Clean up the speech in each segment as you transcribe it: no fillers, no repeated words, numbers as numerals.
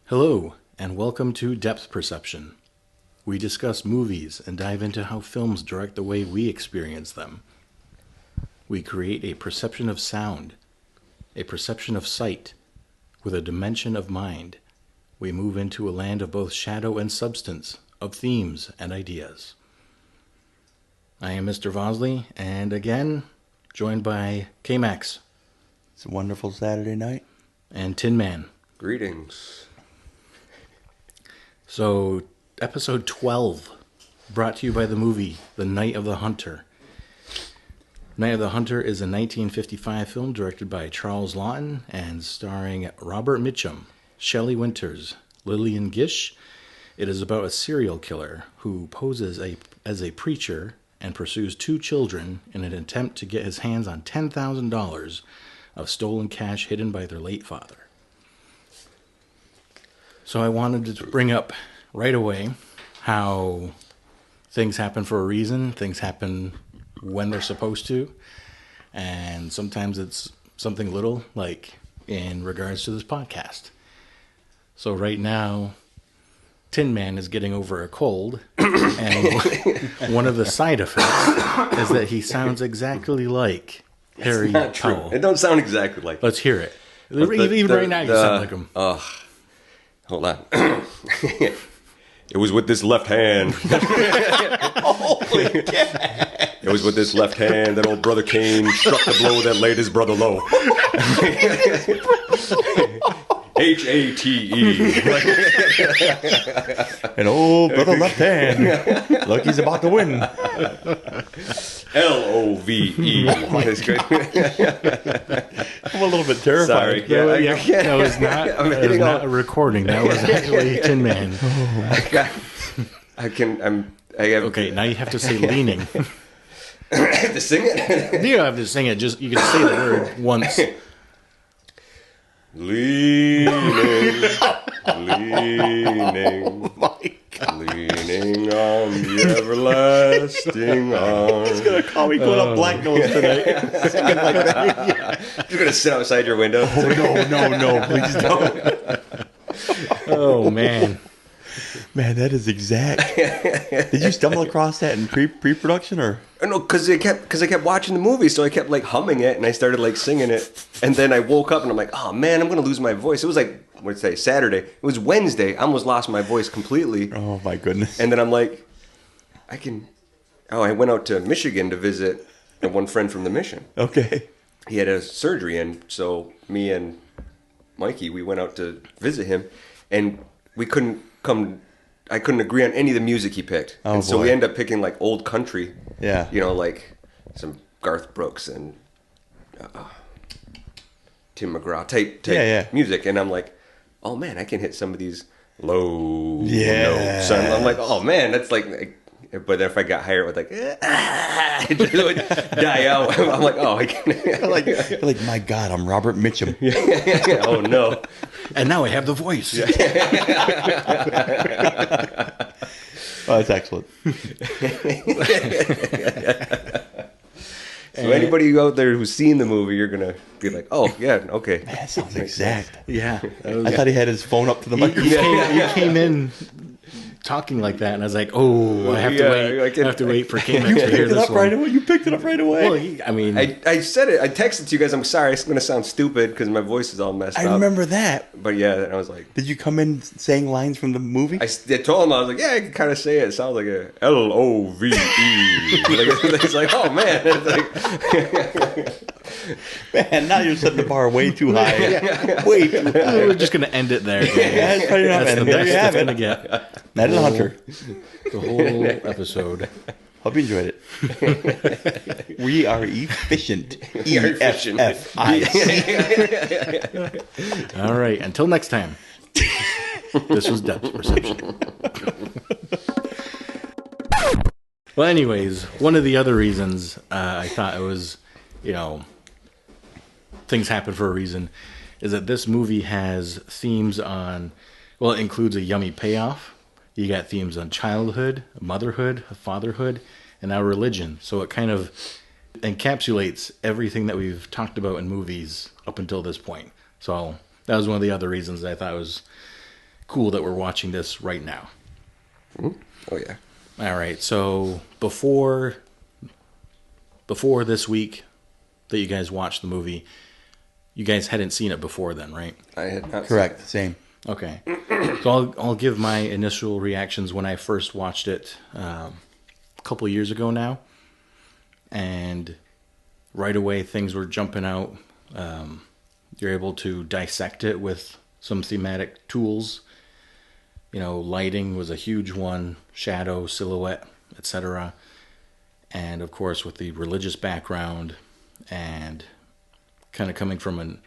Hello, and welcome to Depth Perception. We discuss movies and dive into how films direct the way we experience them. We create a perception of sound, a perception of sight, with a dimension of mind. We move into a land of both shadow and substance, of themes and ideas. I am Mr. Vosley, and again, joined by K-Max. It's a wonderful Saturday night. And Tin Man. Greetings. So, episode 12, brought to you by the movie The Night of the Hunter. Night of the Hunter is a 1955 film directed by Charles Laughton and starring Robert Mitchum, Shelley Winters, Lillian Gish. It is about a serial killer who poses as a preacher and pursues two children in an attempt to get his hands on $10,000 of stolen cash hidden by their late father. So I wanted to bring up right away how things happen for a reason. Things happen when they're supposed to. And sometimes it's something little, like in regards to this podcast. So right now, Tin Man is getting over a cold. And one of the side effects is that he sounds exactly like Harry Powell. It don't sound exactly like. Let's hear it. Even right now, you sound like him. Hold on. It was with this left hand. Holy cow. It was with this left hand that old brother Cain struck the blow that laid his brother low. H-A-T-E. An old brother left hand. Look, he's about to win. L-O-V-E. I'm a little bit terrified. Sorry. That was not a recording. That was actually Tin Man. Okay, now you have to say leaning. I have to sing it? You don't have to sing it. Just you can say the word once. Leaning. Oh my God. Leaning on the everlasting arm. He's going to call me going up black nose tonight. Singing like that. Yeah. You're going to sit outside your window. Oh, no, please don't. Oh, man. Man, that is exact. Did you stumble across that in pre-production or? No, because I kept watching the movie, so I kept like humming it, and I started like singing it, and then I woke up and I'm like, oh man, I'm gonna lose my voice. It was like, what'd I say, Saturday? It was Wednesday. I almost lost my voice completely. Oh my goodness. And then I'm like, I went out to Michigan to visit one friend from the mission. Okay. He had a surgery, and so me and Mikey, we went out to visit him, and I couldn't agree on any of the music he picked. Oh, and so boy. we ended up picking like old country. Yeah. You know, like some Garth Brooks and Tim McGraw type music. And I'm like, oh man, I can hit some of these low notes. So I'm like, oh man, that's like, but if I got higher, it would like, it would die out. I'm like, oh, I can't. like, my God, I'm Robert Mitchum. Oh no. And now I have the voice. Oh, that's excellent. So anybody out there who's seen the movie, you're going to be like, oh, yeah, okay. That sounds exact. Yeah. I thought he had his phone up to the microphone. You came in talking like that, and I was like, oh, I have to wait for K-Max to hear this one. You picked it up right away. Well, I said it. I texted to you guys. I'm sorry. It's going to sound stupid because my voice is all messed up. I remember that. But yeah, and I was like... Did you come in saying lines from the movie? I told him, I was like, yeah, I can kind of say it. It sounds like a L-O-V-E. It's like, oh, man. It's like... Man, now you're setting the bar way too high. Way too high. We're just going to end it there. Yeah, that's probably not, man. There you have it. Get. Night of the Hunter. The whole episode. Hope you enjoyed it. We are efficient. efficient. E-F-F-I-C. All right. Until next time. This was Depth Perception. Well, anyways, one of the other reasons I thought it was, things happen for a reason, is that this movie has themes on, well, it includes a yummy payoff. You got themes on childhood, motherhood, fatherhood, and our religion. So it kind of encapsulates everything that we've talked about in movies up until this point. So that was one of the other reasons that I thought it was cool that we're watching this right now. Oh, yeah. All right. So before this week that you guys watched the movie, you guys hadn't seen it before then, right? I had not. Correct. Same. Okay. So I'll give my initial reactions when I first watched it a couple of years ago now. And right away, things were jumping out. You're able to dissect it with some thematic tools. Lighting was a huge one, shadow, silhouette, etc. And of course, with the religious background and kind of coming from an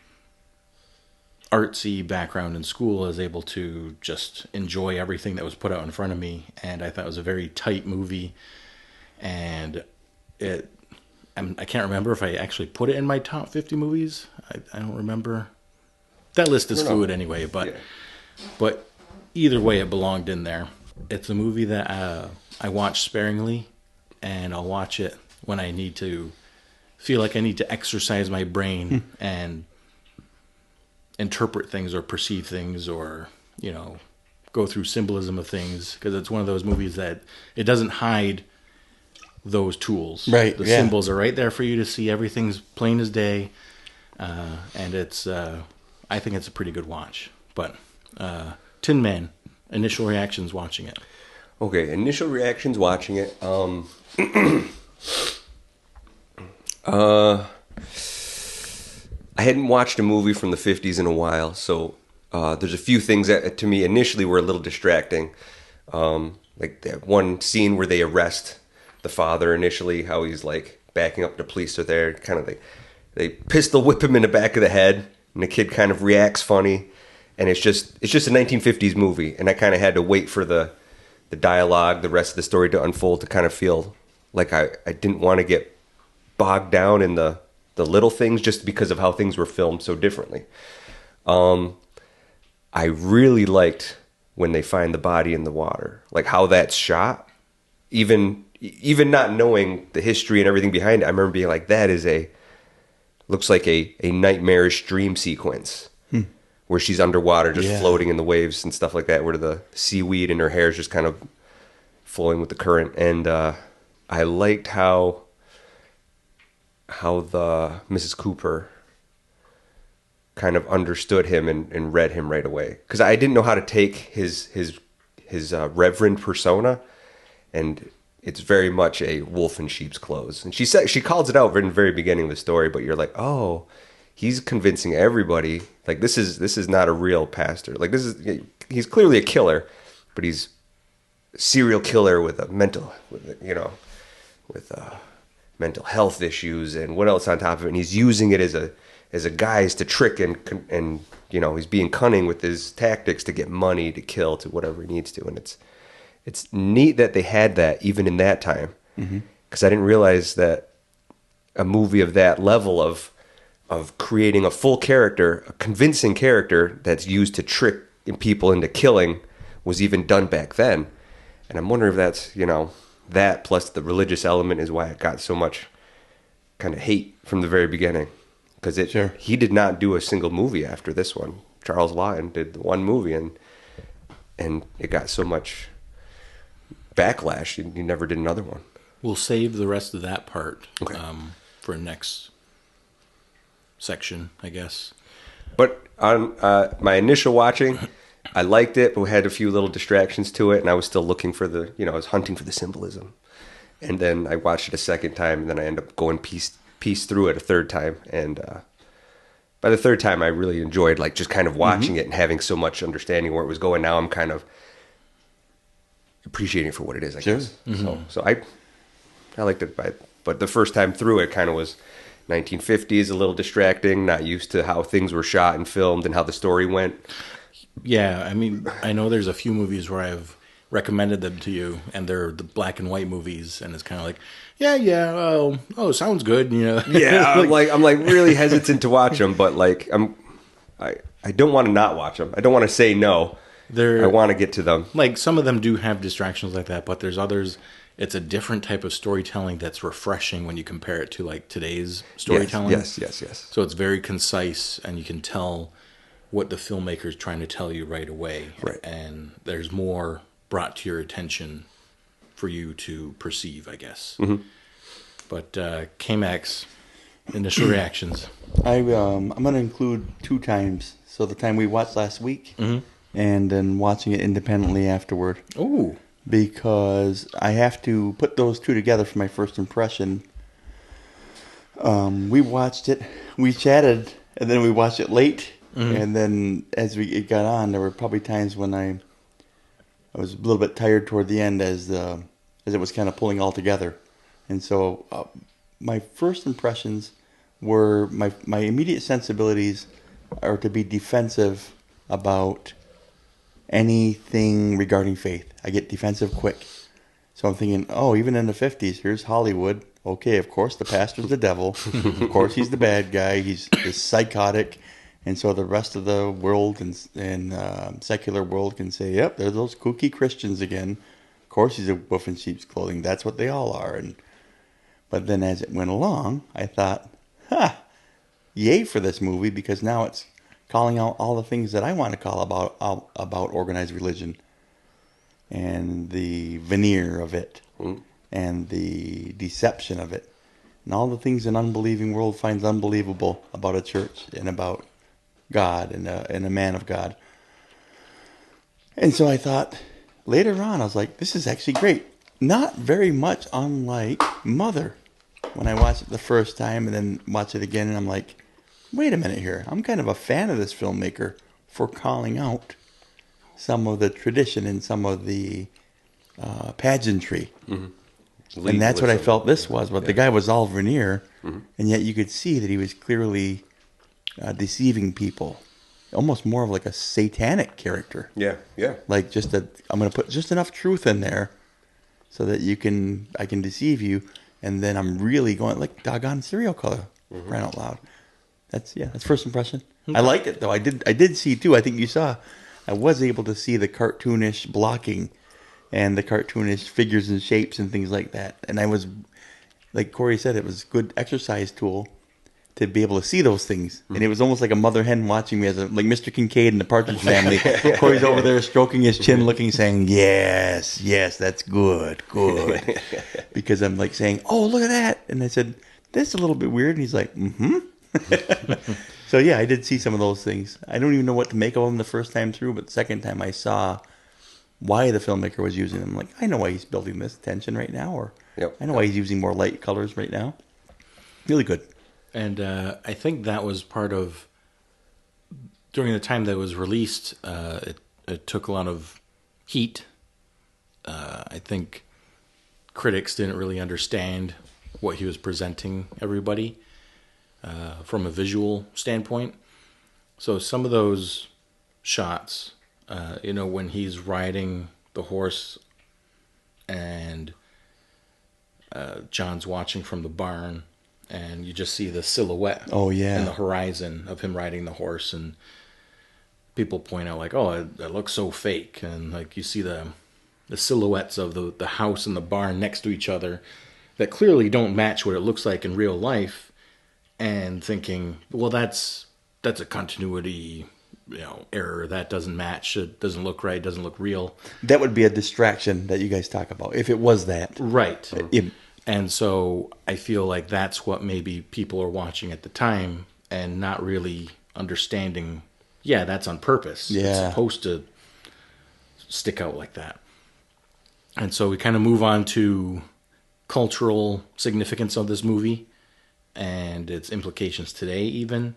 artsy background in school, I was able to just enjoy everything that was put out in front of me. And I thought it was a very tight movie. And I can't remember if I actually put it in my top 50 movies. I don't remember. That list is fluid anyway, but either way, it belonged in there. It's a movie that I watch sparingly, and I'll watch it when I need to feel like I need to exercise my brain and interpret things or perceive things or, go through symbolism of things, because it's one of those movies that it doesn't hide those tools. Right. The symbols are right there for you to see. Everything's plain as day. And it's, I think it's a pretty good watch. But, Tin Man, initial reactions watching it. Okay, initial reactions watching it. I hadn't watched a movie from the 50s in a while, so there's a few things that to me initially were a little distracting. Like that one scene where they arrest the father initially, how he's like backing up, the police are there, kind of they pistol whip him in the back of the head, and the kid kind of reacts funny, and it's just a 1950s movie, and I kind of had to wait for the dialogue, the rest of the story to unfold to kind of feel like I didn't want to get bogged down in the little things just because of how things were filmed so differently. I really liked when they find the body in the water, like how that's shot, even not knowing the history and everything behind it. I remember being like, that is looks like a nightmarish dream sequence where she's underwater just floating in the waves and stuff like that, where the seaweed in her hair is just kind of flowing with the current. And I liked how the Mrs. Cooper kind of understood him and read him right away, because I didn't know how to take his reverend persona, and it's very much a wolf in sheep's clothes. And she calls it out in the very beginning of the story, but you're like, oh, he's convincing everybody like this is not a real pastor. Like he's clearly a killer, but he's a serial killer with mental health issues and what else on top of it. And he's using it as a guise to trick and he's being cunning with his tactics to get money, to kill, to whatever he needs to. And it's neat that they had that even in that time, because I didn't realize that a movie of that level of creating a full character, a convincing character that's used to trick people into killing was even done back then. And I'm wondering if that's, that plus the religious element is why it got so much kind of hate from the very beginning. Because he did not do a single movie after this one. Charles Lawton did the one movie, and it got so much backlash. He never did another one. We'll save the rest of that part for next section, I guess. But on my initial watching, I liked it, but we had a few little distractions to it, and I was still looking for I was hunting for the symbolism. And then I watched it a second time, and then I ended up going piece through it a third time. And by the third time, I really enjoyed like just kind of watching it and having so much understanding where it was going. Now I'm kind of appreciating it for what it is, I guess. So I liked it, but the first time through it kind of was 1950s, a little distracting, not used to how things were shot and filmed and how the story went. Yeah, I mean, I know there's a few movies where I've recommended them to you, and they're the black and white movies, and it's kind of like, oh, sounds good, Yeah, I'm like really hesitant to watch them, but like I don't want to not watch them. I don't want to say no. I want to get to them. Like some of them do have distractions like that, but there's others. it's a different type of storytelling that's refreshing when you compare it to like today's storytelling. Yes. So it's very concise, and you can tell what the filmmaker is trying to tell you right away. Right. And there's more brought to your attention for you to perceive, I guess. But K-Max, initial reactions. I'm going to include 2 times. So the time we watched last week, and then watching it independently afterward. Ooh. Because I have to put those 2 together for my first impression. We watched it, we chatted, and then we watched it late. And then as it got on, there were probably times when I was a little bit tired toward the end as it was kind of pulling all together. And so my first impressions were, my immediate sensibilities are to be defensive about anything regarding faith. I get defensive quick. So I'm thinking, oh, even in the 50s, here's Hollywood. Okay, of course the pastor's the devil. Of course he's the bad guy. He's psychotic. And so the rest of the world and secular world can say, yep, they're those kooky Christians again. Of course he's a wolf in sheep's clothing. That's what they all are. But then as it went along, I thought, yay for this movie, because now it's calling out all the things that I want to call about organized religion and the veneer of it and the deception of it and all the things an unbelieving world finds unbelievable about a church and about God and a man of God. And so I thought, later on, I was like, this is actually great. Not very much unlike Mother. When I watched it the first time and then watch it again, and I'm like, wait a minute here. I'm kind of a fan of this filmmaker for calling out some of the tradition and some of the pageantry. And that's what I felt this was. But the guy was all veneer, and yet you could see that he was clearly deceiving people, almost more of like a satanic character. Yeah. Like I'm going to put just enough truth in there so that I can deceive you, and then I'm really going like doggone serial killer, crying out loud. That's first impression. I liked it though. I did see too. I think you saw. I was able to see the cartoonish blocking, and the cartoonish figures and shapes and things like that. And I was, like Corey said, it was a good exercise tool to be able to see those things. And it was almost like a mother hen watching me, like Mr. Kincaid and the Partridge Family. Corey's over there stroking his chin, looking, saying, yes, that's good. Because I'm like saying, oh, look at that. And I said, that's a little bit weird. And he's like, So yeah, I did see some of those things. I don't even know what to make of them the first time through, but the second time I saw why the filmmaker was using them. Like, I know why he's building this tension right now, or I know why he's using more light colors right now. Really good. And I think that was part of, during the time that it was released, it took a lot of heat. I think critics didn't really understand what he was presenting everybody from a visual standpoint. So some of those shots, when he's riding the horse and John's watching from the barn, and you just see the silhouette in the horizon of him riding the horse, and people point out like, oh, it looks so fake, and like you see the silhouettes of the house and the barn next to each other that clearly don't match what it looks like in real life, and thinking, well, that's a continuity error, that doesn't match, it doesn't look right, doesn't look real. That would be a distraction that you guys talk about if it was that, right? And so I feel like that's what maybe people are watching at the time and not really understanding, that's on purpose. It's supposed to stick out like that. And so we kind of move on to cultural significance of this movie and its implications today even.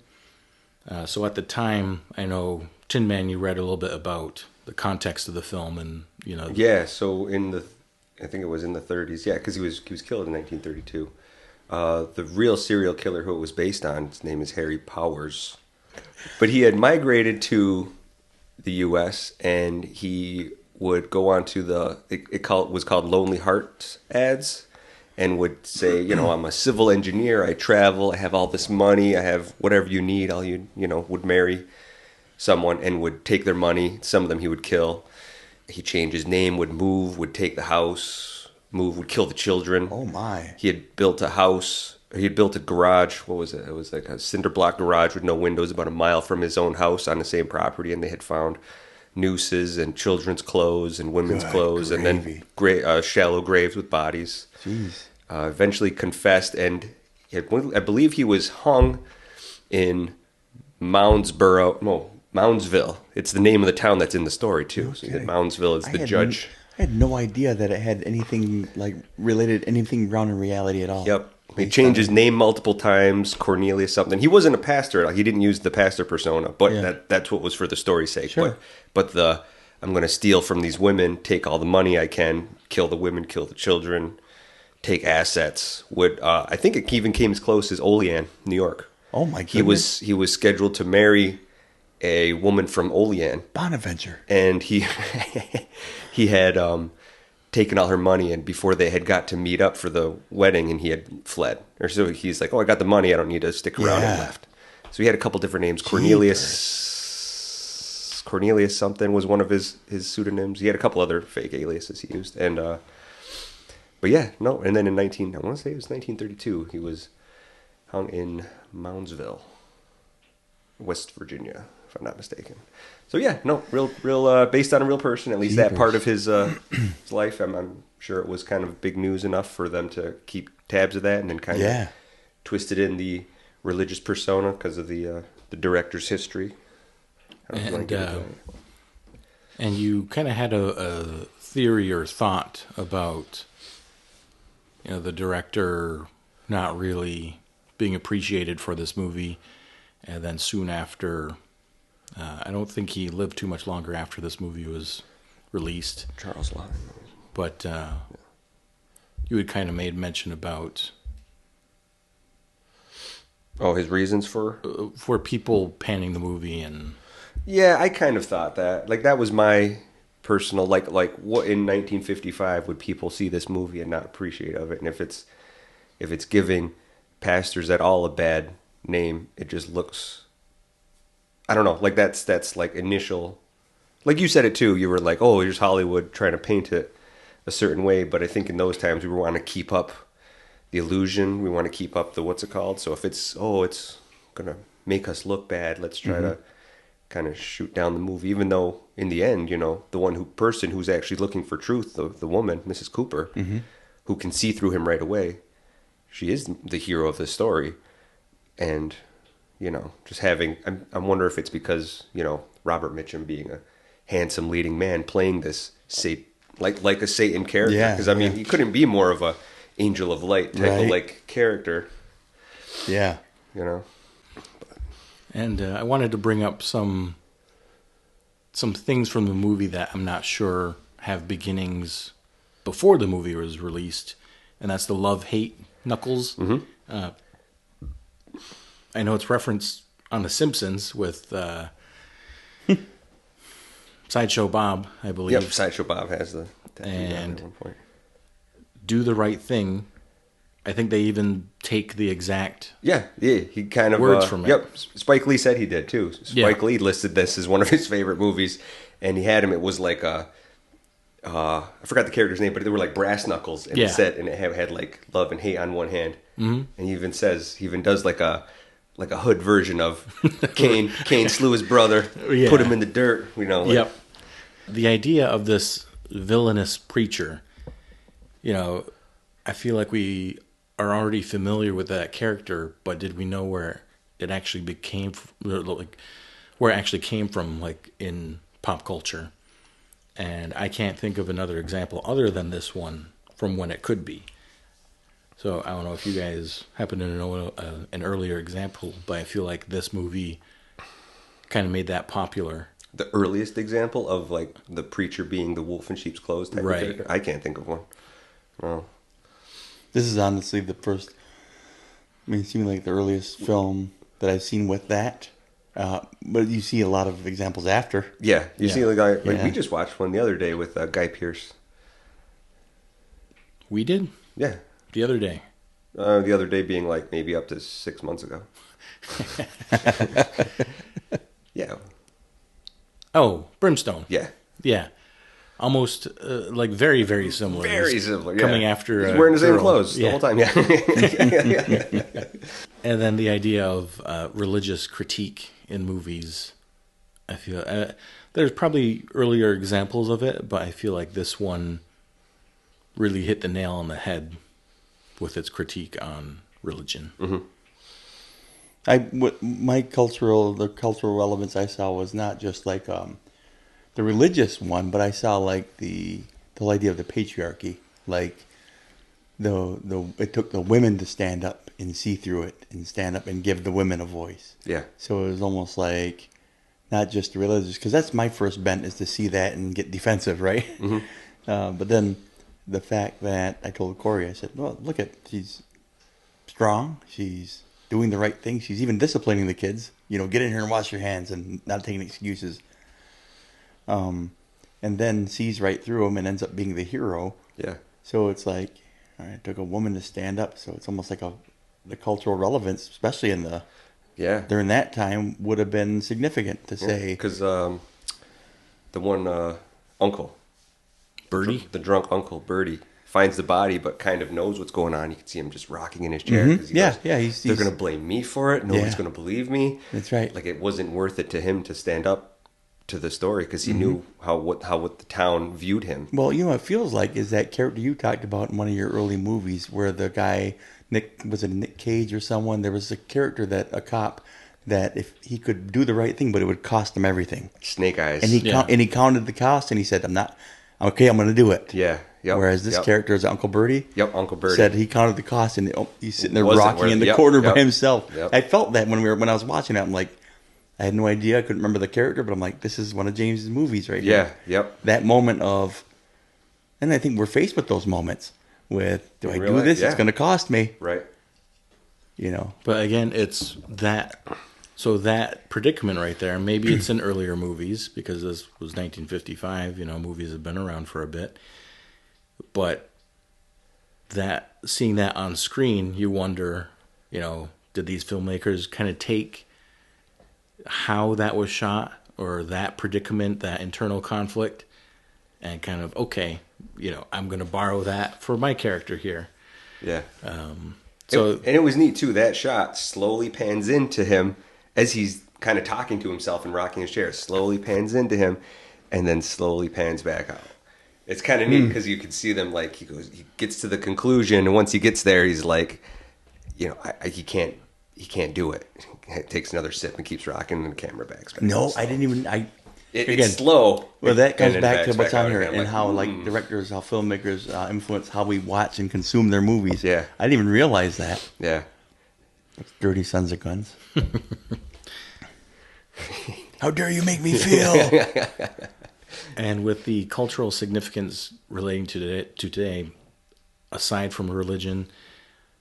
So at the time, I know, Tin Man, you read a little bit about the context of the film and, Yeah, so I think it was in the 30s. Yeah, because he was killed in 1932. The real serial killer who it was based on, his name is Harry Powers. But he had migrated to the U.S. and he would go on to was called Lonely Hearts ads, and would say, I'm a civil engineer, I travel, I have all this money, I have whatever you need, would marry someone and would take their money. Some of them he would kill. He'd change his name, would move, would take the house, move, would kill the children. Oh my! He had built a house. He had built a garage. What was it? It was like a cinder block garage with no windows, about a mile from his own house on the same property, and they had found nooses and children's clothes and women's clothes, and then shallow graves with bodies. Jeez. Eventually confessed, and I believe he was hung in Moundsville. It's the name of the town that's in the story too. Okay. So Moundsville is the judge. I had no idea that it had anything like related, anything grounded in reality at all. Yep. He changed his name multiple times, Cornelius something. He wasn't a pastor. He didn't use the pastor persona, but that's what was for the story's sake. Sure. But I'm going to steal from these women, take all the money I can, kill the women, kill the children, take assets. I think it even came as close as Olean, New York. Oh my goodness. He was scheduled to marry a woman from Olean. Bonaventure. And he had taken all her money, and before they had got to meet up for the wedding, and he had fled. Or so he's like, oh, I got the money, I don't need to stick around, and left. So he had a couple different names. Cornelius something was one of his pseudonyms. He had a couple other fake aliases he used. And but yeah, no. And then in I want to say it was 1932, he was hung in Moundsville, West Virginia, if I'm not mistaken. So yeah, no, real, based on a real person. At least that part of his life. I'm sure it was kind of big news enough for them to keep tabs of that, and then kind of twisted in the religious persona because of the director's history. And you kind of had a theory or thought about, the director not really being appreciated for this movie, and then soon after, I don't think he lived too much longer after this movie was released. Charles Lawton. But you had kind of made mention about his reasons for people panning the movie. And yeah, I kind of thought that. Like, that was my personal, like what in 1955 would people see this movie and not appreciate of it? And if it's giving pastors at all a bad name, it just looks, I don't know, like that's like initial, like you said it too, you were like, oh, here's Hollywood trying to paint it a certain way. But I think in those times we want to keep up the illusion, we want to keep up the, what's it called? So if it's gonna make us look bad, let's try to kind of shoot down the movie, even though in the end, the person who's actually looking for truth, the woman, Mrs. Cooper, who can see through him right away, she is the hero of the story. And just having, I wonder if it's because, Robert Mitchum being a handsome leading man playing this like a Satan character. Because he couldn't be more of a angel of light type of like character. Yeah. And I wanted to bring up some things from the movie that I'm not sure have beginnings before the movie was released, and that's the love-hate Knuckles. I know it's referenced on The Simpsons with Sideshow Bob, I believe. Yep, Sideshow Bob has the tattoo and at one point. Do the Right Thing. I think they even take the exact he kind of words from it. Yep, Spike Lee said he did too. Spike Lee listed this as one of his favorite movies, and he had him. It was like I forgot the character's name, but they were like brass knuckles, and it said, and it had like love and hate on one hand, and he even does like a hood version of Cain slew his brother, put him in the dirt. Yep. The idea of this villainous preacher, I feel like we are already familiar with that character, but did we know where it actually came from, like in pop culture? And I can't think of another example other than this one from when it could be. So I don't know if you guys happen to know an earlier example, but I feel like this movie kind of made that popular. The earliest example of like the preacher being the wolf in sheep's clothes type of character? I can't think of one. No. This is honestly the first, it seemed like the earliest film that I've seen with that. But you see a lot of examples after. Yeah, you see the guy, we just watched one the other day with Guy Pearce. We did? Yeah. The other day. The other day being like maybe up to 6 months ago. Yeah. Oh, Brimstone. Yeah. Yeah. almost like very, very similar. Very similar. Yeah. Coming after he's wearing the same girl. clothes the whole time. Yeah. And then the idea of religious critique in movies. I feel there's probably earlier examples of it, but I feel like this one really hit the nail on the head with its critique on religion. Mm-hmm. The cultural relevance I saw was not just like the religious one, but I saw like the whole idea of the patriarchy, like it took the women to stand up and see through it and stand up and give the women a voice. Yeah. So it was almost like not just the religious, because that's my first bent is to see that and get defensive, right? Mm-hmm. But then the fact that I told Corey, I said, well, look she's strong, she's doing the right thing, she's even disciplining the kids, get in here and wash your hands and not taking excuses. And then sees right through him and ends up being the hero. Yeah. So it's like, all right, it took a woman to stand up. So it's almost like the cultural relevance, especially during that time, would have been significant to say. Because the one uncle, Birdie? the drunk uncle, Birdie, finds the body but kind of knows what's going on. You can see him just rocking in his chair. Mm-hmm. They're going to blame me for it. Nobody's going to believe me. That's right. Like, it wasn't worth it to him to stand up to the story because he knew what the town viewed him. Well, what it feels like is that character you talked about in one of your early movies where the guy, Nick Cage or someone, there was a cop that if he could do the right thing, but it would cost him everything. Snake Eyes. And he counted the cost and he said, I'm going to do it. Yeah. Yep. Whereas this character is Uncle Birdie. Yep, Uncle Birdie. Said he counted the cost and he's sitting there rocking in the corner by himself. Yep. I felt that when I was watching that. I'm like, I had no idea. I couldn't remember the character, but I'm like, this is one of James's movies right here. Yeah, yep. That moment and I think we're faced with those moments with, do I do this? Yeah. It's going to cost me. Right. But again, it's that predicament right there. Maybe it's in earlier movies because this was 1955. Movies have been around for a bit. But seeing that on screen, you wonder, did these filmmakers kind of take how that was shot or that predicament, that internal conflict, and kind of, okay, I'm going to borrow that for my character here. Yeah. And it was neat too. That shot slowly pans into him as he's kind of talking to himself and rocking his chair. Slowly pans into him, and then slowly pans back out. It's kind of neat because you can see them like he gets to the conclusion, and once he gets there, he's like, he can't do it. He takes another sip and keeps rocking, and the camera backs back. No, I didn't even. It's slow. Well, that comes back to what's on here and how directors, how filmmakers influence how we watch and consume their movies. Yeah, I didn't even realize that. Yeah, dirty sons of guns. How dare you make me feel? And with the cultural significance relating to today, aside from religion,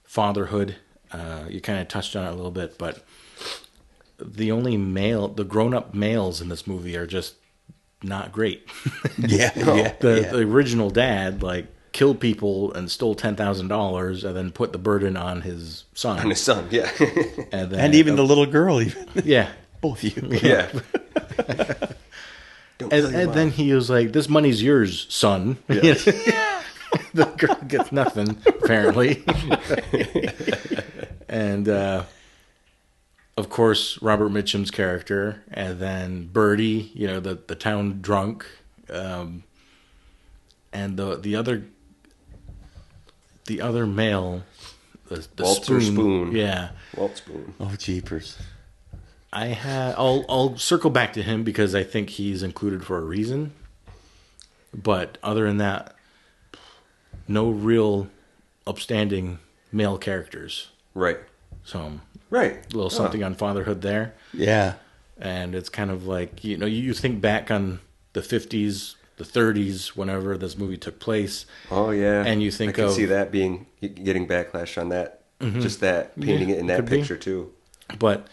fatherhood, you kind of touched on it a little bit, but the grown-up males in this movie are just not great. The original dad, killed people and stole $10,000 and then put the burden on his son. On his son, yeah. And even the little girl, even. Yeah. Both of you. Yeah. And then he was like, this money's yours, son. Yeah. The girl gets nothing, apparently. And, of course, Robert Mitchum's character, and then Birdie, the town drunk, and the other male, the Walter Spoon. Yeah. Walt Spoon. Oh, jeepers. I'll circle back to him because I think he's included for a reason. But other than that, no real upstanding male characters. Right. So, right. A little something on fatherhood there. Yeah. And it's kind of like, you think back on the 50s, the 30s, whenever this movie took place. Oh, yeah. And you think I can see that getting backlash on that. Mm-hmm. Just that, painting it in that picture, too. But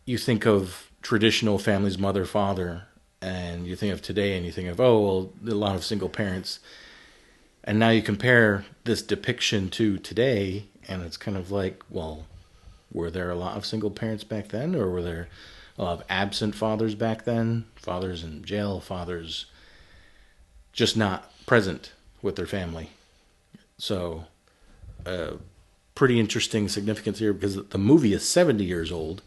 you think of traditional families, mother, father, and you think of today and you think of, a lot of single parents. And now you compare this depiction to today, and it's kind of like, well, were there a lot of single parents back then? Or were there a lot of absent fathers back then? Fathers in jail, fathers just not present with their family. So, pretty interesting significance here because the movie is 70 years old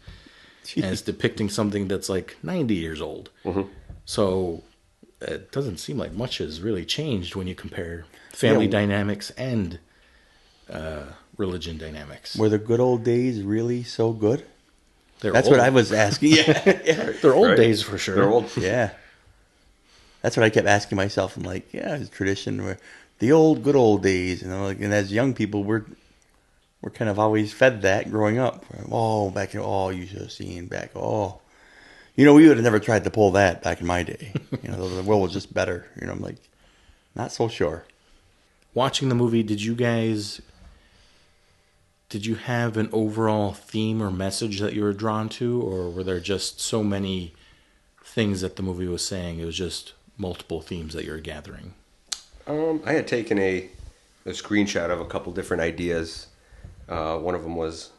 and it's depicting something that's like 90 years old. Mm-hmm. So it doesn't seem like much has really changed when you compare family dynamics and religion dynamics. Were the good old days really so good? That's old. what I was asking. Yeah. They're old days for sure. They're old. Yeah. That's what I kept asking myself. I'm like, yeah, it's tradition where the good old days, like, and as young people, we're kind of always fed that growing up. Oh, back in, you should have seen back. Oh, we would have never tried to pull that back in my day. The world was just better. I'm like, not so sure. Watching the movie, did you have an overall theme or message that you were drawn to, or were there just so many things that the movie was saying? It was just multiple themes that you were gathering. I had taken a screenshot of a couple different ideas. One of them was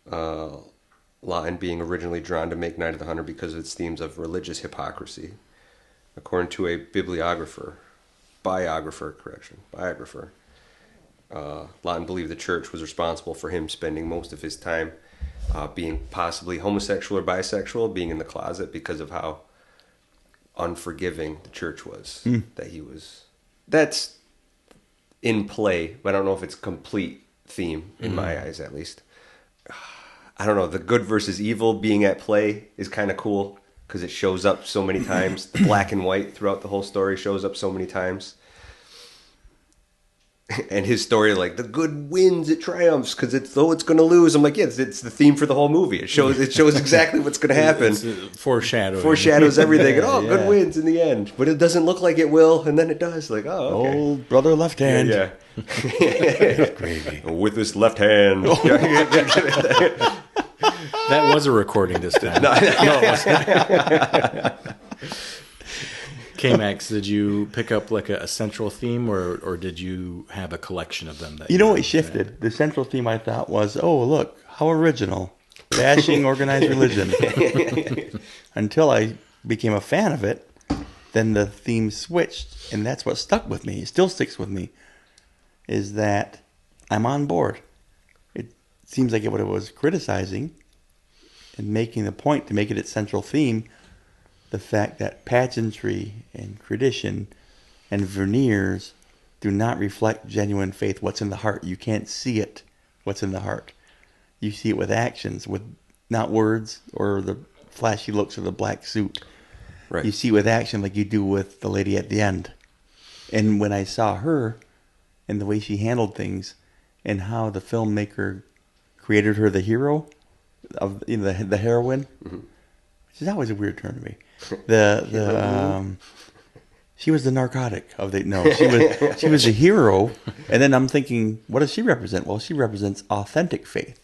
Lawton being originally drawn to make Night of the Hunter because of its themes of religious hypocrisy. According to a biographer, Lawton believed the church was responsible for him spending most of his time being possibly homosexual or bisexual, being in the closet because of how unforgiving the church was. That's in play, but I don't know if it's a complete theme in my eyes, at least. I don't know. The good versus evil being at play is kind of cool because it shows up so many times. The black and white throughout the whole story shows up so many times. And his story, like, the good wins, it triumphs, because though it's going to lose. I'm like, yeah, it's the theme for the whole movie. It shows exactly what's going to happen. It's foreshadowing. Foreshadows everything. And, good wins in the end. But it doesn't look like it will, and then it does. Like, oh, okay. Old brother left hand. Yeah. Gravy. With this left hand. That was a recording this time. No, K-Max, did you pick up like a central theme, or did you have a collection of them? It shifted. The central theme I thought was, oh, look, how original. Bashing organized religion. Until I became a fan of it, then the theme switched, and that's what stuck with me. It still sticks with me, is that I'm on board. It seems like what it was criticizing and making the point to make it its central theme, the fact that pageantry and tradition and veneers do not reflect genuine faith, what's in the heart. You can't see it, what's in the heart. You see it with actions, with not words or the flashy looks of the black suit. Right. You see it with action like you do with the lady at the end. And when I saw her and the way she handled things and how the filmmaker created her the hero, of the heroine, which is always a weird term to me. She was the narcotic of the she was the hero, and then I'm thinking, what does she represent? Well, she represents authentic faith,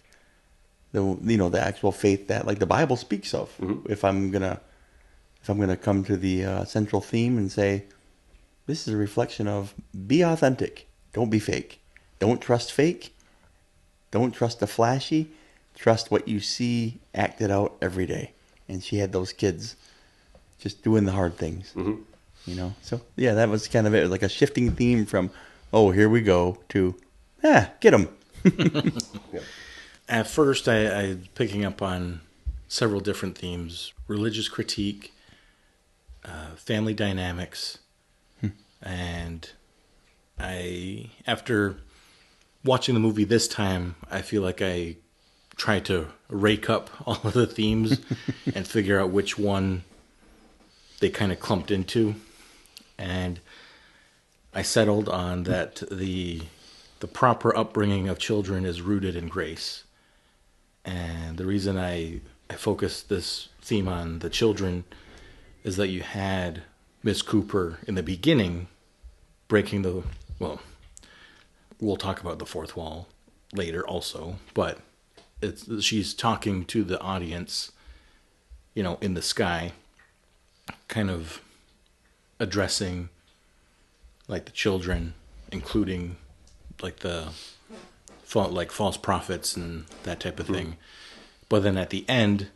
the actual faith that like the Bible speaks of. Mm-hmm. If I'm gonna come to the central theme and say, this is a reflection of be authentic, don't be fake, don't trust fake, don't trust the flashy, trust what you see acted out every day. And she had those kids just doing the hard things, So yeah, that was kind of it. It was like a shifting theme from, oh, here we go, to, get them. Yeah. At first, I picking up on several different themes: religious critique, family dynamics, and after watching the movie this time, I feel like I tried to rake up all of the themes and figure out which one they kind of clumped into, and I settled on that the proper upbringing of children is rooted in grace. And the reason I focused this theme on the children is that you had Miss Cooper in the beginning breaking we'll talk about the fourth wall later also, but she's talking to the audience, in the sky, kind of addressing like the children, including like the false prophets and that type of thing. But then at the end,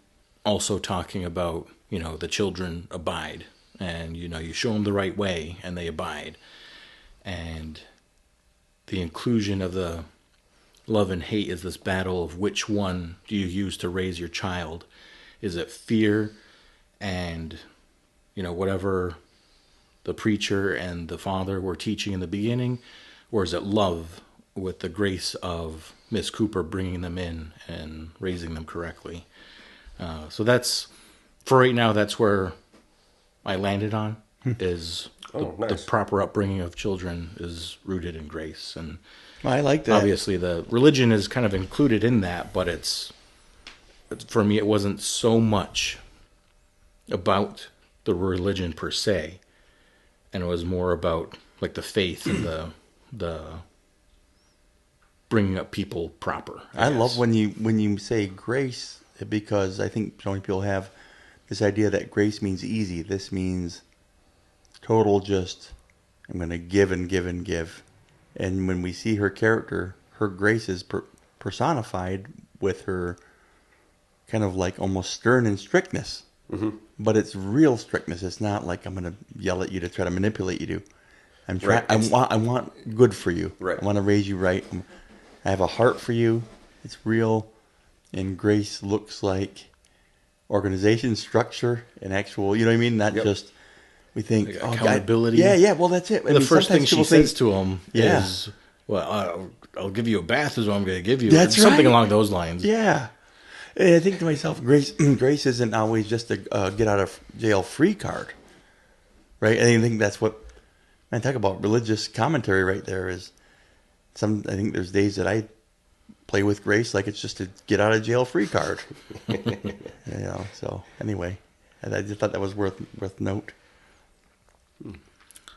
also talking about, the children abide and you show them the right way, and they abide. And the inclusion of the love and hate is this battle of which one do you use to raise your child. Is it fear and whatever the preacher and the father were teaching in the beginning, or is it love with the grace of Miss Cooper bringing them in and raising them correctly? So that's, for right now, that's where I landed on, is the proper upbringing of children is rooted in grace. And I like that. Obviously, the religion is kind of included in that, but for me, it wasn't so much about the religion per se, and it was more about like the faith and the bringing up people proper. I love when you say grace, because I think so many people have this idea that grace means easy. This means total, just I'm going to give and give and give. And when we see her character, her grace is personified with her kind of like almost stern and strictness. Mm-hmm. But it's real strictness. It's not like I'm going to yell at you to try to manipulate you. I'm trying. Right. I want good for you. Right. I want to raise you right. I have a heart for you. It's real. And grace looks like organization, structure, and actual. You know what I mean? Not just we think like accountability. God, yeah. Well, that's it. The first thing she says to him is, "Well, I'll give you a bath. Is what I'm going to give you." That's something right. along those lines. Yeah. And I think to myself, grace isn't always just a get out of jail free card, right? And I think that's what, man, talk about religious commentary right there is I think there's days that I play with grace like it's just a get out of jail free card. So anyway, I just thought that was worth note.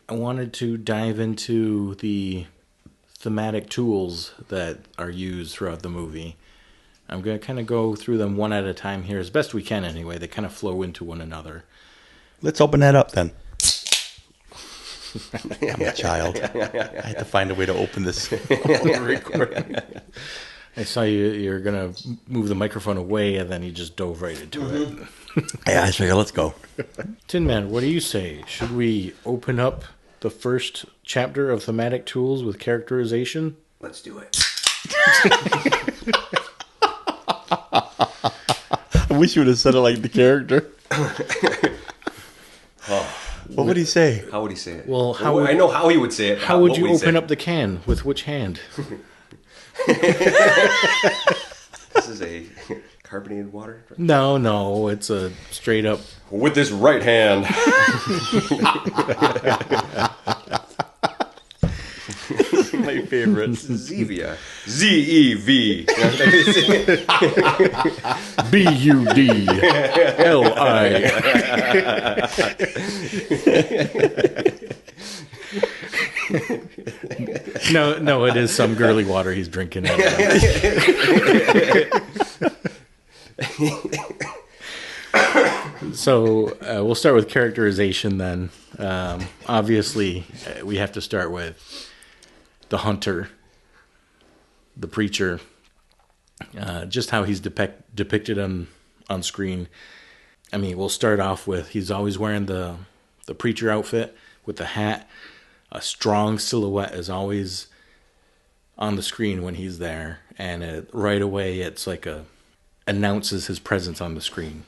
I wanted to dive into the thematic tools that are used throughout the movie. I'm going to kind of go through them one at a time here, as best we can anyway. They kind of flow into one another. Let's open that up then. I'm a child. I had to find a way to open this recording. I saw you're going to move the microphone away, and then you just dove right into it. Yeah, I figured, let's go. Tin Man, what do you say? Should we open up the first chapter of thematic tools with characterization? Let's do it. I wish you would have said it like the character. What would he say? How would he say it? Well, I know how he would say it. How would you open up the can? With which hand? This is a carbonated water? No, it's a straight up... With this right hand. My favorite. Zevia. Z-E-V. B-U-D-L-I. No, it is some girly water he's drinking. So we'll start with characterization then. Obviously, we have to start with the hunter, the preacher, just how he's depicted on screen. I mean, we'll start off with he's always wearing the preacher outfit with the hat. A strong silhouette is always on the screen when he's there, and right away it's like announces his presence on the screen.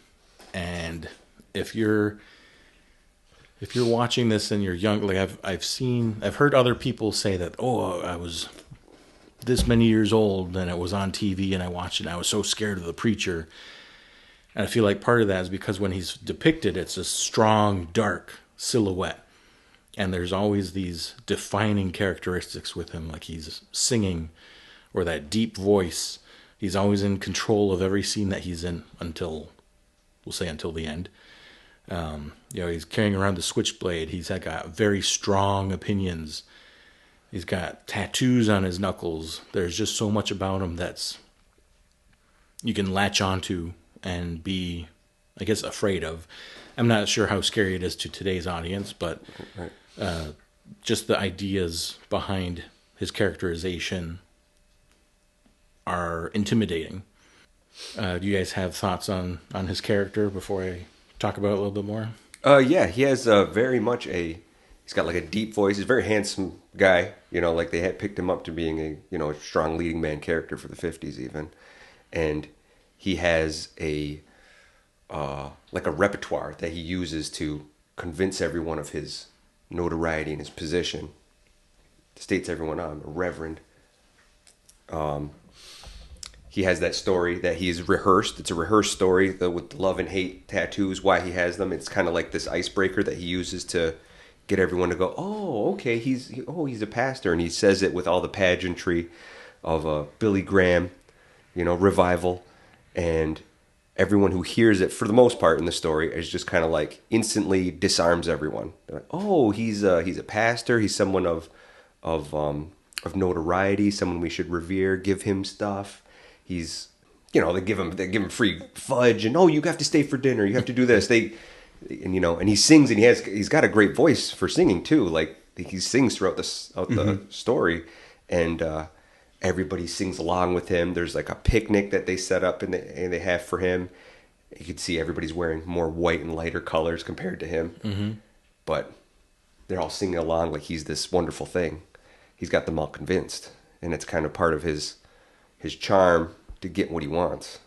And if you're watching this and you're young, like I've heard other people say that, I was this many years old and it was on TV and I watched it and I was so scared of the preacher. And I feel like part of that is because when he's depicted, it's a strong, dark silhouette. And there's always these defining characteristics with him, like he's singing or that deep voice. He's always in control of every scene that he's in until the end. He's carrying around the switchblade. He's got very strong opinions. He's got tattoos on his knuckles. There's just so much about him that's you can latch onto and be, I guess, afraid of. I'm not sure how scary it is to today's audience, but just the ideas behind his characterization are intimidating. Do you guys have thoughts on his character before I talk about it a little bit more? Yeah, he has very much he's got like a deep voice. He's a very handsome guy. You know, like they had picked him up to being a strong leading man character for the 50s even. And he has like a repertoire that he uses to convince everyone of his notoriety and his position. States everyone, I'm a reverend. He has that story that he's rehearsed. It's a rehearsed story with love and hate tattoos, why he has them. It's kind of like this icebreaker that he uses to get everyone to go, oh, okay, he's a pastor. And he says it with all the pageantry of Billy Graham, revival. And everyone who hears it, for the most part in the story, is just kind of like instantly disarms everyone. They're like, oh, he's a pastor. He's someone of notoriety, someone we should revere, give him stuff. He's, they give him free fudge, and you have to stay for dinner. You have to do this. And he sings, and he's got a great voice for singing too. Like he sings throughout the story, and everybody sings along with him. There's like a picnic that they set up and they have for him. You can see everybody's wearing more white and lighter colors compared to him, but they're all singing along like he's this wonderful thing. He's got them all convinced, and it's kind of part of his charm to get what he wants.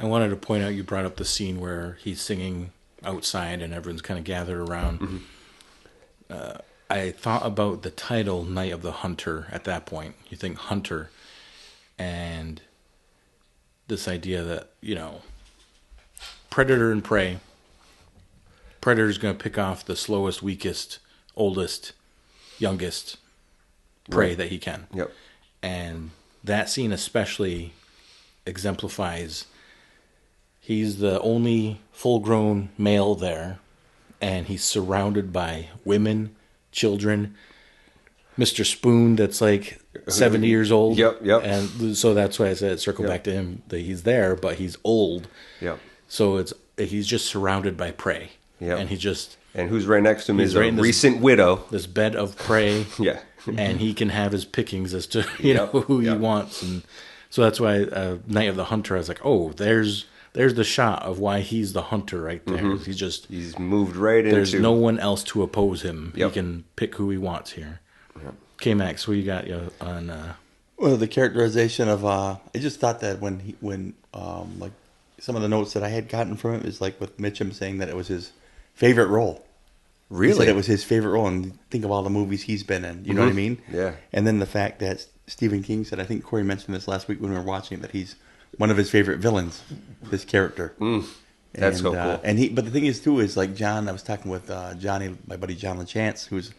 I wanted to point out, you brought up the scene where he's singing outside and everyone's kind of gathered around. I thought about the title Night of the Hunter at that point. You think hunter, and this idea that, predator and prey. Predator's going to pick off the slowest, weakest, oldest, youngest prey that he can. Yep. And that scene especially exemplifies he's the only full-grown male there, and he's surrounded by women, children, Mr. Spoon that's like 70 years old. Yep. And so that's why I said circle back to him, that he's there, but he's old. Yep. So he's just surrounded by prey. Yep. And who's right next to him is a recent widow. This bed of prey. Yeah. And he can have his pickings as to who he wants, and so that's why Night of the Hunter. I was like, oh, there's the shot of why he's the hunter right there. He's moved right into. There's no one else to oppose him. Yep. He can pick who he wants here. Yep. K-Max, what you got on? Well, the characterization of I just thought that when like some of the notes that I had gotten from it is like with Mitchum saying that it was his favorite role. Really? He said it was his favorite role, and think of all the movies he's been in. You know what I mean? Yeah. And then the fact that Stephen King said, I think Corey mentioned this last week when we were watching it, that he's one of his favorite villains, this character. That's so cool. But the thing is, too, is like John, I was talking with Johnny, my buddy John LaChance, who's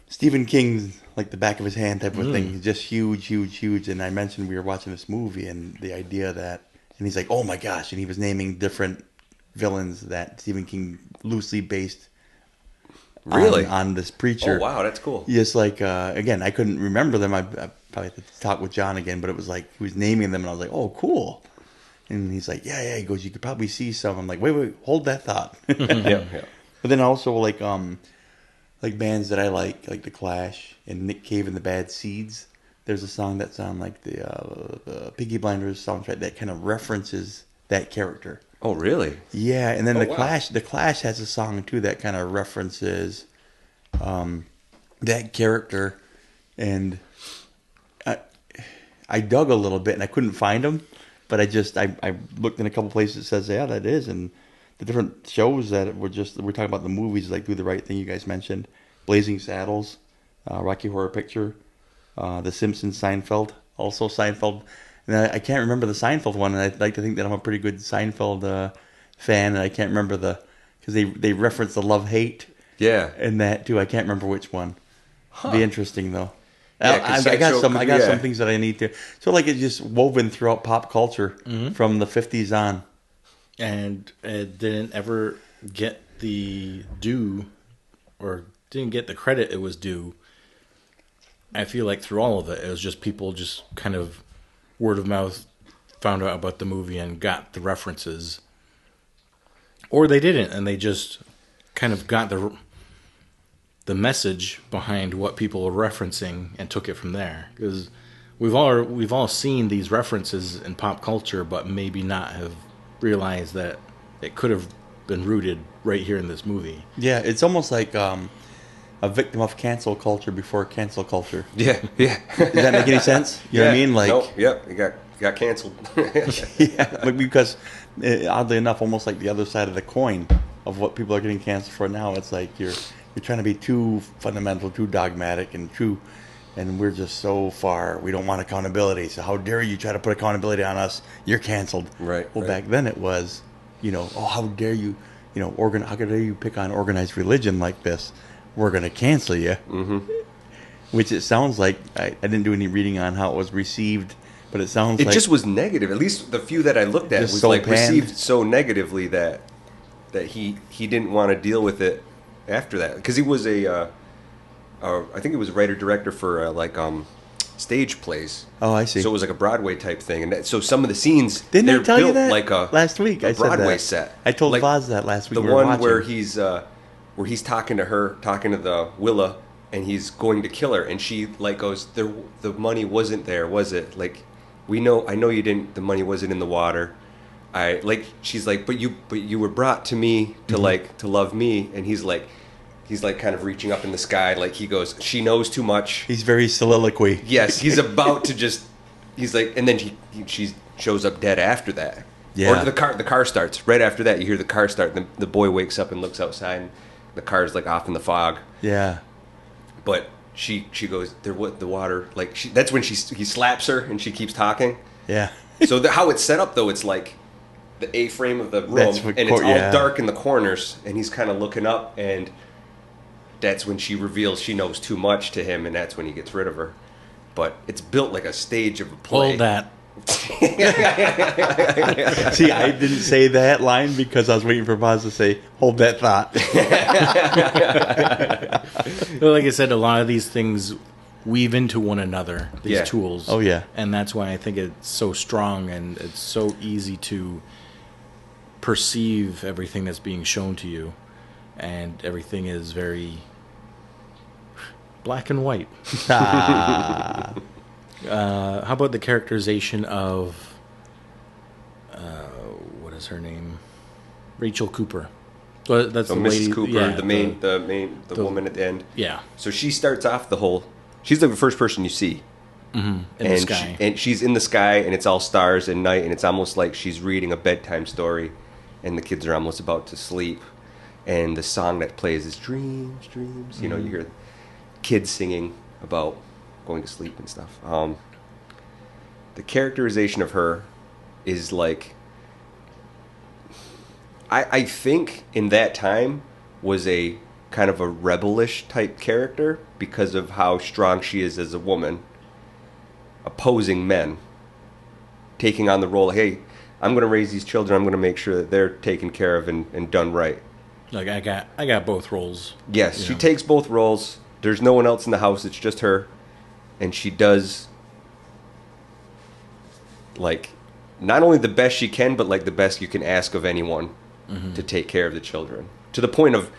Stephen King's like the back of his hand type of thing. He's just huge. And I mentioned we were watching this movie, and the idea that, and he's like, oh my gosh, and he was naming different villains that Stephen King loosely based on this preacher. Oh, wow, that's cool. Just like, again, I couldn't remember them. I probably have to talk with John again, but it was like, he was naming them, and I was like, oh, cool. And he's like, yeah. He goes, you could probably see some. I'm like, wait, hold that thought. Yeah. But then also, like bands that I like The Clash and Nick Cave and the Bad Seeds. There's a song that's on, like, the Piggy Blinders soundtrack that kind of references that character. Oh, really? Yeah, and then the Clash has a song too that kind of references that character, and I dug a little bit and I couldn't find them, but I looked in a couple places that says that is, and the different shows that we're talking about, the movies like Do the Right Thing you guys mentioned, Blazing Saddles, Rocky Horror Picture, The Simpsons, Seinfeld, also Seinfeld. And I can't remember the Seinfeld one, and I'd like to think that I'm a pretty good Seinfeld fan, and I can't remember because they reference the love-hate. Yeah. And that, too. I can't remember which one. Huh. Be interesting, though. Yeah, I got some things that I need to. So, like, it's just woven throughout pop culture from the 50s on. And it didn't ever get the due, or didn't get the credit it was due. I feel like through all of it, it was just people just kind of word of mouth found out about the movie and got the references, or they didn't, and they just kind of got the message behind what people were referencing and took it from there. Because we've all seen these references in pop culture, but maybe not have realized that it could have been rooted right here in this movie. Yeah, it's almost like a victim of cancel culture before cancel culture. Yeah. Does that make any sense? You know what I mean? Like, no, yep, it got canceled. yeah, like because oddly enough, almost like the other side of the coin of what people are getting canceled for now. It's like you're trying to be too fundamental, too dogmatic, and we're just so far. We don't want accountability. So how dare you try to put accountability on us? You're canceled. Right. Well, right. back then it was, oh, how dare you, how dare you pick on organized religion like this? We're going to cancel you. Mm-hmm. Which it sounds like, I didn't do any reading on how it was received, but it sounds like... It just was negative. At least the few that I looked at was so like panned. received so negatively that he didn't want to deal with it after that. Because he was I think he was a writer-director for stage plays. Oh, I see. So it was like a Broadway type thing. And so some of the scenes, Didn't they're I tell built you that like last week? a I said Broadway that. set. I told like, Vaz that last week. The we were one watching. where he's talking to her, talking to the Willa, and he's going to kill her, and she like goes, the money wasn't there, was it? Like, I know you didn't. The money wasn't in the water. She's like, but you were brought to me to to love me, and he's like kind of reaching up in the sky, like he goes, she knows too much. He's very soliloquy. Yes, he's about to just. He's like, and then she shows up dead after that. Yeah. Or the car starts right after that. You hear the car start. The boy wakes up and looks outside. And the car's like off in the fog. Yeah. But she goes, the water, like that's when he slaps her and she keeps talking. Yeah. So how it's set up though, it's like the A-frame of the room, and it's all dark in the corners, and he's kind of looking up, and that's when she reveals she knows too much to him, and that's when he gets rid of her. But it's built like a stage of a play. Hold that. See, I didn't say that line because I was waiting for Vaz to say, hold that thought. Well, like I said, a lot of these things weave into one another, these tools. Oh, yeah. And that's why I think it's so strong and it's so easy to perceive everything that's being shown to you. And everything is very black and white. How about the characterization of what is her name? Rachel Cooper. Well, that's so the Mrs. lady, Cooper, yeah, the woman at the end. Yeah. So she starts off she's the first person you see. Mm-hmm. In the sky. And she's in the sky, and it's all stars and night, and it's almost like she's reading a bedtime story, and the kids are almost about to sleep. And the song that plays is Dreams, Dreams. You know, you hear kids singing about going to sleep and stuff. The characterization of her is like, I think in that time was a kind of a rebellish type character because of how strong she is as a woman, opposing men, taking on the role, hey, I'm going to raise these children, I'm going to make sure that they're taken care of and done right. Like I got both roles. Yes, she takes both roles. There's no one else in the house, it's just her. And she does like not only the best she can, but like the best you can ask of anyone to take care of the children. To the point of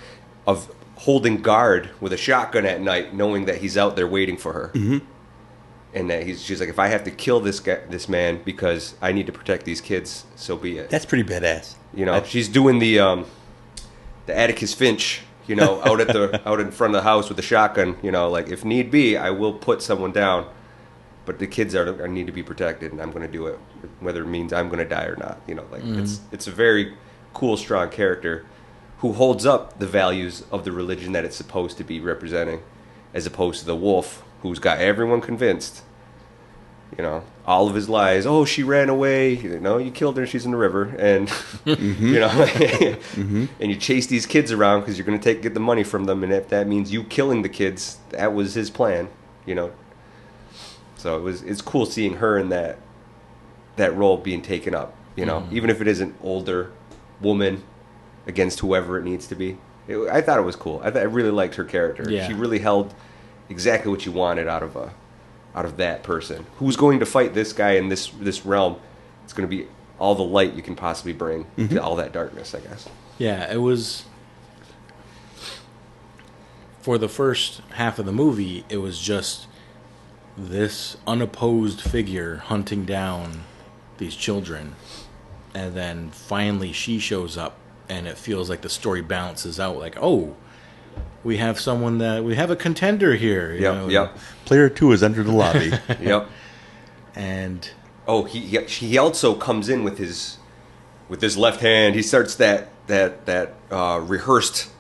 holding guard with a shotgun at night, knowing that he's out there waiting for her. Mm-hmm. And that she's like, if I have to kill this man because I need to protect these kids, so be it. That's pretty badass. You know, she's doing the Atticus Finch, you know, out in front of the house with a shotgun. You know, like if need be, I will put someone down, but the kids are need to be protected, and I'm going to do it, whether it means I'm going to die or not. You know, like it's a very cool, strong character who holds up the values of the religion that it's supposed to be representing, as opposed to the wolf who's got everyone convinced. You know, all of his lies. Oh, she ran away. You know, you killed her. She's in the river, and you know, and you chase these kids around because you're going to get the money from them, and if that means you killing the kids, that was his plan. You know, so it's cool seeing her in that role being taken up. You know, even if it is an older woman against whoever it needs to be. I thought it was cool. I really liked her character. Yeah. She really held exactly what you wanted out of that person who's going to fight this guy in this realm. It's going to be all the light you can possibly bring to all that darkness, I guess. Yeah, it was for the first half of the movie. It was just this unopposed figure hunting down these children, and then finally she shows up and it feels like the story balances out. Like, oh, we have a contender here. Yep. Player 2 has entered the lobby. Yep. And he also comes in with his left hand. He starts that rehearsed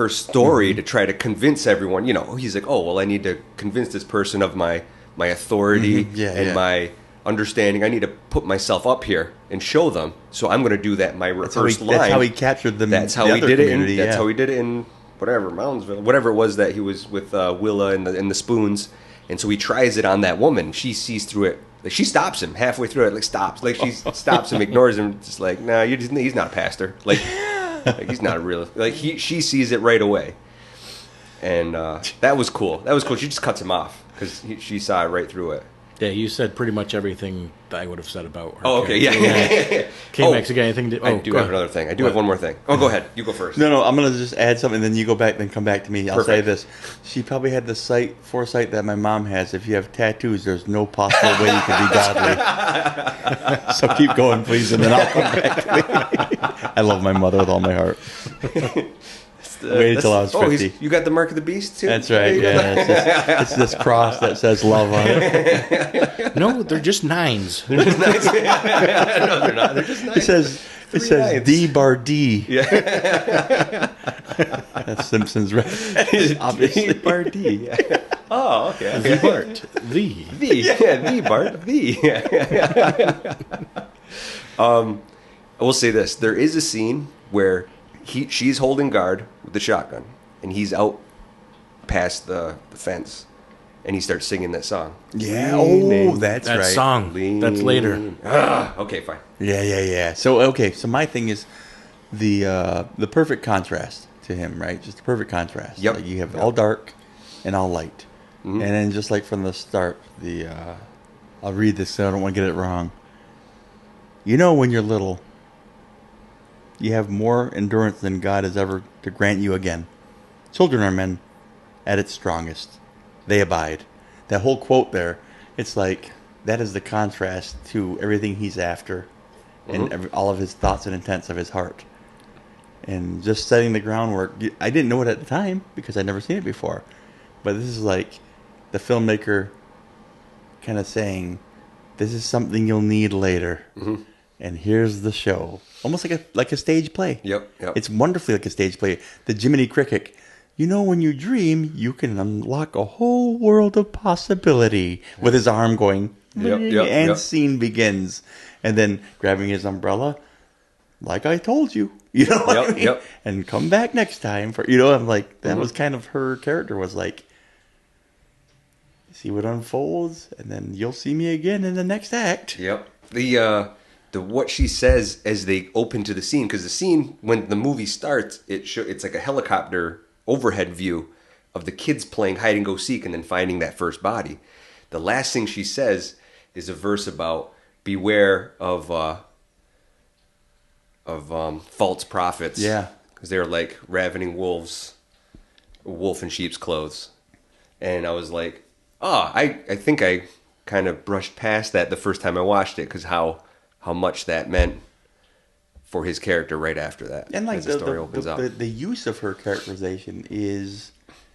story to try to convince everyone. He's like, oh well, I need to convince this person of my authority and my understanding. I need to put myself up here and show them. So I'm going to do that. My rehearsed line. That's how he captured them. That's how he did it. That's how he did it in whatever Moundsville, whatever it was that he was with Willa and the spoons. And so he tries it on that woman. She sees through it. Like, she stops him halfway through it. Like, stops. Like, she stops him, ignores him. Just like, nah, he's not a pastor. Like he's not a real. Like, she sees it right away. And that was cool. She just cuts him off because she saw it right through it. Yeah, you said pretty much everything that I would have said about her. Oh, okay, yeah. K-Max, you got anything to... I do have another thing. I do have one more thing. Oh, go ahead. You go first. No, I'm going to just add something, then you go back, then come back to me. I'll say this. She probably had the foresight that my mom has. If you have tattoos, there's no possible way you can be godly. So keep going, please, and then I'll come back to me. I love my mother with all my heart. Wait until I was 50. You got the mark of the beast, too? That's right, yeah. It's this cross that says love on it. No, they're just nines. No, they're not. They're just nines. It says D bar D. Yeah. That's Simpsons reference, obviously. D bar D. Oh, okay. The Bart. The Bart. I will say this. There is a scene where she's holding guard with the shotgun, and he's out past the fence, and he starts singing that song. Yeah, oh, that's that right. Song. That's later. Okay, fine. Yeah. So my thing is the perfect contrast to him, right? Just the perfect contrast. Yep. Like you have all dark and all light. Mm-hmm. And then just like from the start, I'll read this so I don't want to get it wrong. When you're little, you have more endurance than God has ever to grant you again. Children are men at its strongest. They abide. That whole quote there, it's like that is the contrast to everything he's after and all of his thoughts and intents of his heart. And just setting the groundwork. I didn't know it at the time because I'd never seen it before. But this is like the filmmaker kind of saying, this is something you'll need later. Mm-hmm. And here's the show. Almost like a stage play. Yep. It's wonderfully like a stage play. The Jiminy Cricket. When you dream, you can unlock a whole world of possibility. With his arm going, and scene begins. And then grabbing his umbrella, like I told you. You know what I mean? Yep. And come back next time. I'm like, that was kind of her character was like, see what unfolds, and then you'll see me again in the next act. Yep. The what she says as they open to the scene, because the scene when the movie starts, it's like a helicopter overhead view of the kids playing hide and go seek and then finding that first body. The last thing she says is a verse about beware of false prophets. Yeah, because they're like ravening wolves, a wolf in sheep's clothes. And I was like, I think I kind of brushed past that the first time I watched it because how much that meant for his character right after that. And like as the story opens up. The use of her characterization is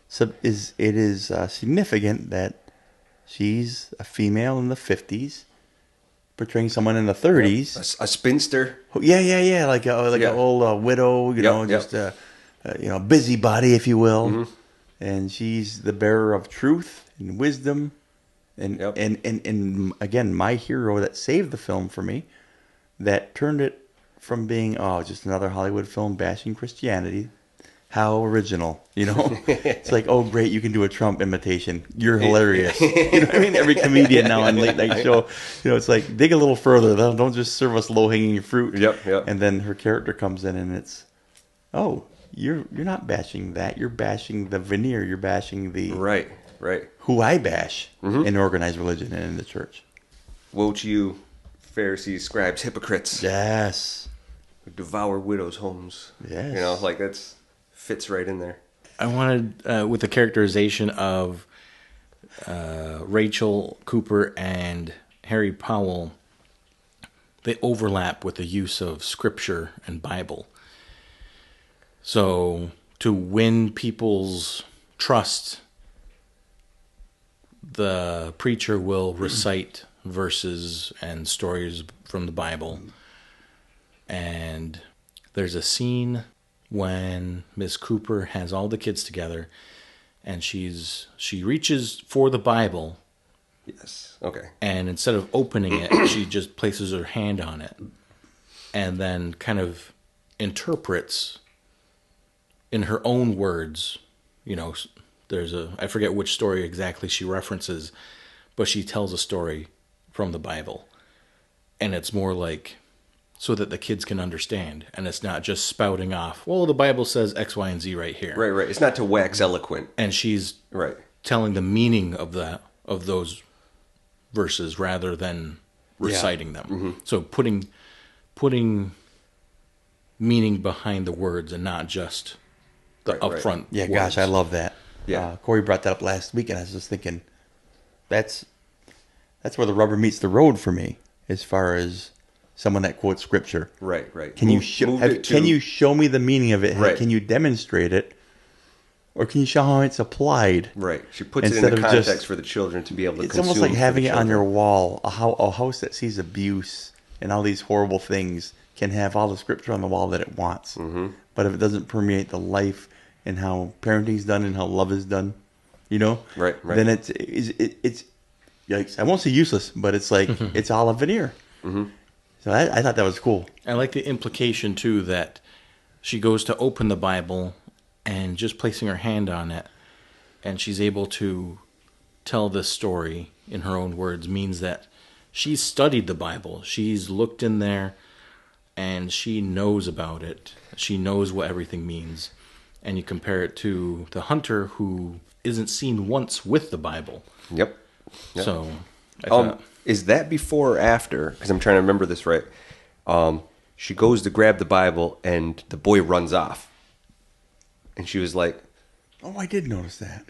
significant that she's a female in the 50s portraying someone in the 30s. A spinster. Yeah. Like an old widow, just a busybody, if you will. Mm-hmm. And she's the bearer of truth and wisdom. And again, my hero that saved the film for me, that turned it from being just another Hollywood film bashing Christianity. How original, It's like, oh great, you can do a Trump imitation. You're hilarious. You know what I mean? Every comedian now on late night show, it's like dig a little further. Don't just serve us low hanging fruit. Yep. And then her character comes in, and it's, you're not bashing that. You're bashing the veneer. You're bashing the right. Who I bash in organized religion and in the church. Woe to you, Pharisees, scribes, hypocrites. Yes. Who devour widows' homes. Yes. That's fits right in there. I wanted, with the characterization of Rachel Cooper and Harry Powell, they overlap with the use of scripture and Bible. So to win people's trust, the preacher will recite verses and stories from the Bible. And there's a scene when Miss Cooper has all the kids together, and she reaches for the Bible. Yes. Okay. And instead of opening it, she just places her hand on it, and then kind of interprets in her own words. You know, I forget which story exactly she references, but she tells a story from the Bible, and it's more like so that the kids can understand, and it's not just spouting off, well, the Bible says X, Y, and Z right here. Right. It's not to wax eloquent. And she's right telling the meaning of those verses rather than reciting them. Mm-hmm. So putting meaning behind the words and not just the upfront Yeah, words. gosh, I love that. Yeah. Corey brought that up last week, and I was just thinking, that's where the rubber meets the road for me, as far as someone that quotes scripture. Right. Can you show me the meaning of it? Right. Can you demonstrate it? Or can you show how it's applied? Right. She puts it in the context for the children to be able to consume. It's almost like having it on your wall. A house that sees abuse and all these horrible things can have all the scripture on the wall that it wants. Mm-hmm. But if it doesn't permeate the life and how parenting's done and how love is done, right. then it's yikes. I won't say useless, but it's like it's all a veneer. Mm-hmm. So I thought that was cool. I like the implication too that she goes to open the Bible and just placing her hand on it, and she's able to tell this story in her own words means that she's studied the Bible. She's looked in there, and she knows about it. She knows what everything means. And you compare it to the hunter who isn't seen once with the Bible. Yep. So, I thought... Is that before or after? Because I'm trying to remember this right. She goes to grab the Bible, and the boy runs off. And she was like... Oh, I did notice that.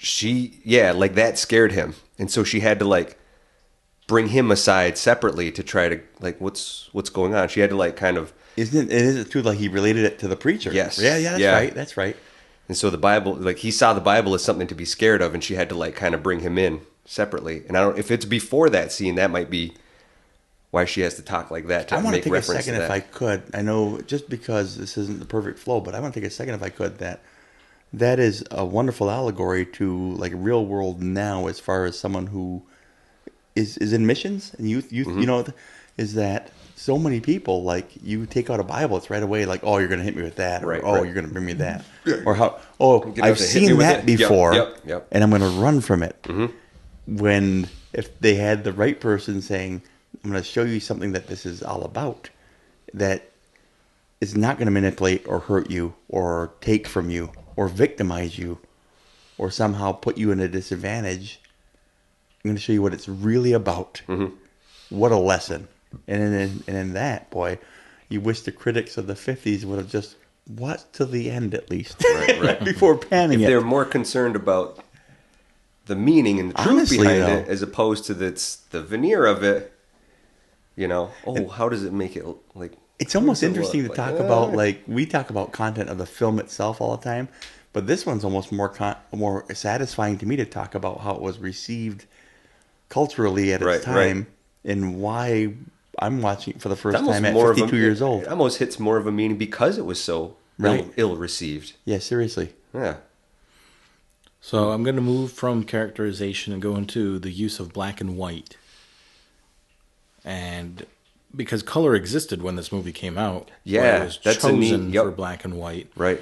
Like that scared him. And so she had to, like, bring him aside separately to try to, like, what's going on? She had to, like, kind of... Isn't it too, like, he related it to the preacher? Yes. Yeah, that's right. And so the Bible, like, he saw the Bible as something to be scared of, and she had to, like, kind of bring him in separately. And I don't... If it's before that scene, that might be why she has to talk like that to make reference to that. I want to take a second if I could. I know, just because this isn't the perfect flow, but I want to take a second if I could that is a wonderful allegory to, like, real world now, as far as someone who is in missions and youth mm-hmm. Is that so many people, like, you take out a Bible, it's right away like, oh, you're going to hit me with that, or you're going to bring me that, or how, I've seen that before, yep. and I'm going to run from it. Mm-hmm. When if they had the right person saying, I'm going to show you something that this is all about, that is not going to manipulate or hurt you or take from you or victimize you or somehow put you in a disadvantage. I'm going to show you what it's really about. Mm-hmm. What a lesson. And in that, boy, you wish the critics of the 50s would have just watched to the end at least. Right. Before panning if it. They're more concerned about the meaning and the truth behind it as opposed to the veneer of it. How does it make it like... It's almost interesting to talk about, like, we talk about content of the film itself all the time, but this one's almost more satisfying to me to talk about how it was received culturally at its time and why I'm watching it for the first time at 52 years old. It almost hits more of a meaning because it was so ill received. Yeah, seriously. Yeah. So I'm going to move from characterization and go into the use of black and white. And because color existed when this movie came out, it was chosen for black and white. Right.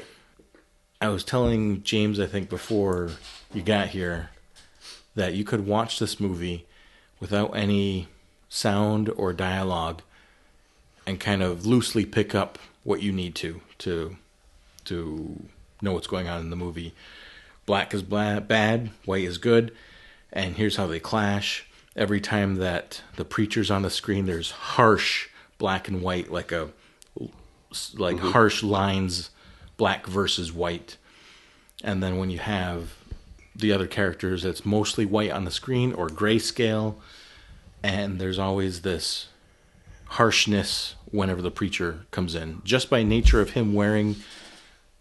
I was telling James, I think, before you got here, that you could watch this movie without any sound or dialogue and kind of loosely pick up what you need to know what's going on in the movie. Black is bad, white is good, and here's how they clash. Every time that the preacher's on the screen, there's harsh black and white, like mm-hmm. harsh lines, black versus white. And then when you have the other characters, it's mostly white on the screen or grayscale, and there's always this harshness whenever the preacher comes in, just by nature of him wearing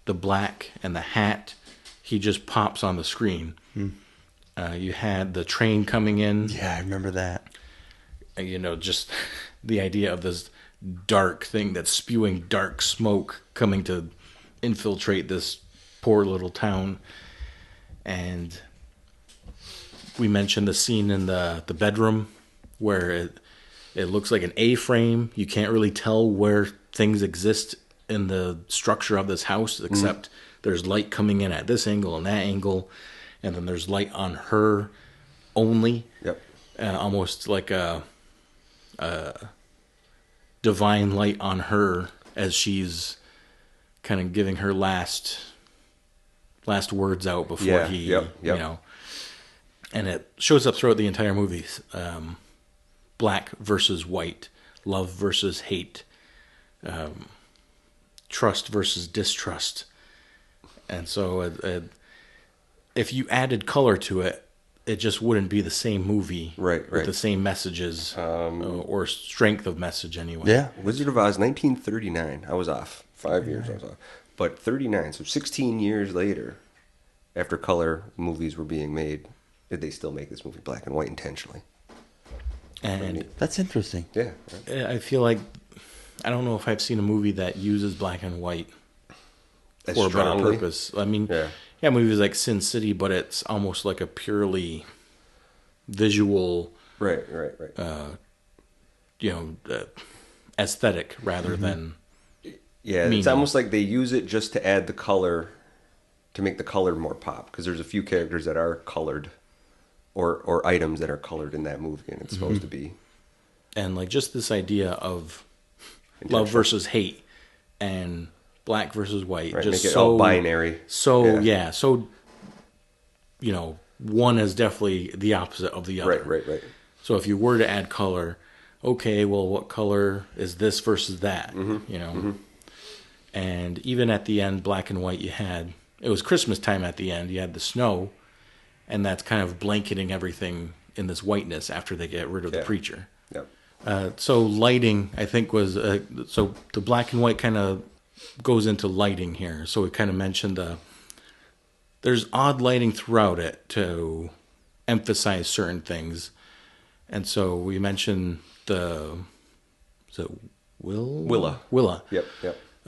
the black and the hat, he just pops on the screen. You had the train coming in. Yeah, I remember that. You know, just the idea of this dark thing that's spewing dark smoke coming to infiltrate this poor little town. And we mentioned the scene in the bedroom where it looks like an A-frame. You can't really tell where things exist in the structure of this house, except there's light coming in at this angle and that angle, and then there's light on her only. Yep. Almost like a divine light on her as she's kind of giving her last words out before you know. And it shows up throughout the entire movie. Black versus white, love versus hate, trust versus distrust. And so if you added color to it, it just wouldn't be the same movie with the same messages or strength of message anyway. Yeah. Wizard of Oz, 1939. I was off. 5 years I was off. But 39, so 16 years later, after color movies were being made, did they still make this movie black and white intentionally? And that's interesting. Yeah. I feel like, I don't know if I've seen a movie that uses black and white for a better purpose. I mean, yeah, movies like Sin City, but it's almost like a purely visual, aesthetic rather than. Yeah, meaning. It's almost like they use it just to add the color, to make the color more pop. Because there's a few characters that are colored, or items that are colored in that movie, and it's supposed to be. And like just this idea of love versus hate and black versus white, just make it so all binary. So one is definitely the opposite of the other. Right. So if you were to add color, okay, well, what color is this versus that? And even at the end, black and white, it was Christmas time at the end. You had the snow, and that's kind of blanketing everything in this whiteness after they get rid of the preacher. Yep. So lighting, I think, was so the black and white kind of goes into lighting here. So we kind of mentioned there's odd lighting throughout it to emphasize certain things, and so we mentioned Willa. Yep.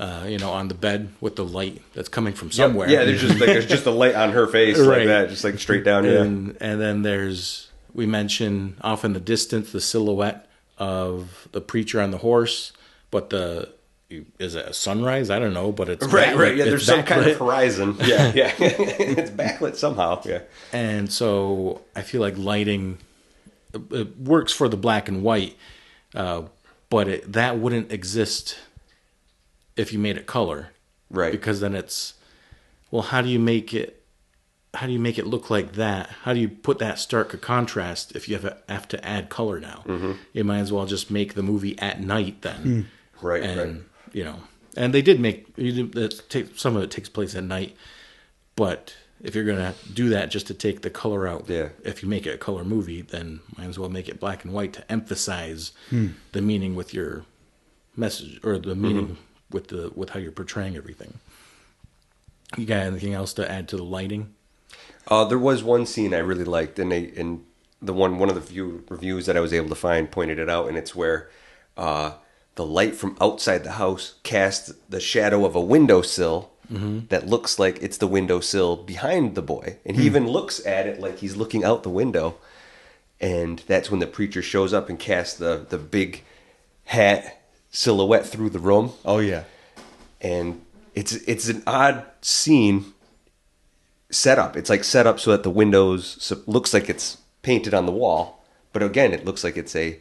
On the bed with the light that's coming from somewhere. Yeah, there's just a light on her face like that, just like straight down. And then we mention off in the distance the silhouette of the preacher on the horse, but is it a sunrise? I don't know, but it's right. Yeah, there's some kind of horizon. Yeah. It's backlit somehow. Yeah. And so I feel like lighting it works for the black and white, but that wouldn't exist if you made it color, right? Because then it's, well, how do you make it look like that? How do you put that stark a contrast if you have to add color now? You might as well just make the movie at night then, right? And and they did some of it takes place at night, but if you're gonna do that just to take the color out, if you make it a color movie, then might as well make it black and white to emphasize the meaning with your message, or the meaning with how you're portraying everything. You got anything else to add to the lighting? There was one scene I really liked, and one of the few reviews that I was able to find pointed it out, and it's where the light from outside the house casts the shadow of a windowsill that looks like it's the windowsill behind the boy, and he even looks at it like he's looking out the window, and that's when the preacher shows up and casts the big hat silhouette through the room. Oh yeah. And it's an odd scene setup. It's like set up so that the windows looks like it's painted on the wall, but again, it looks like it's a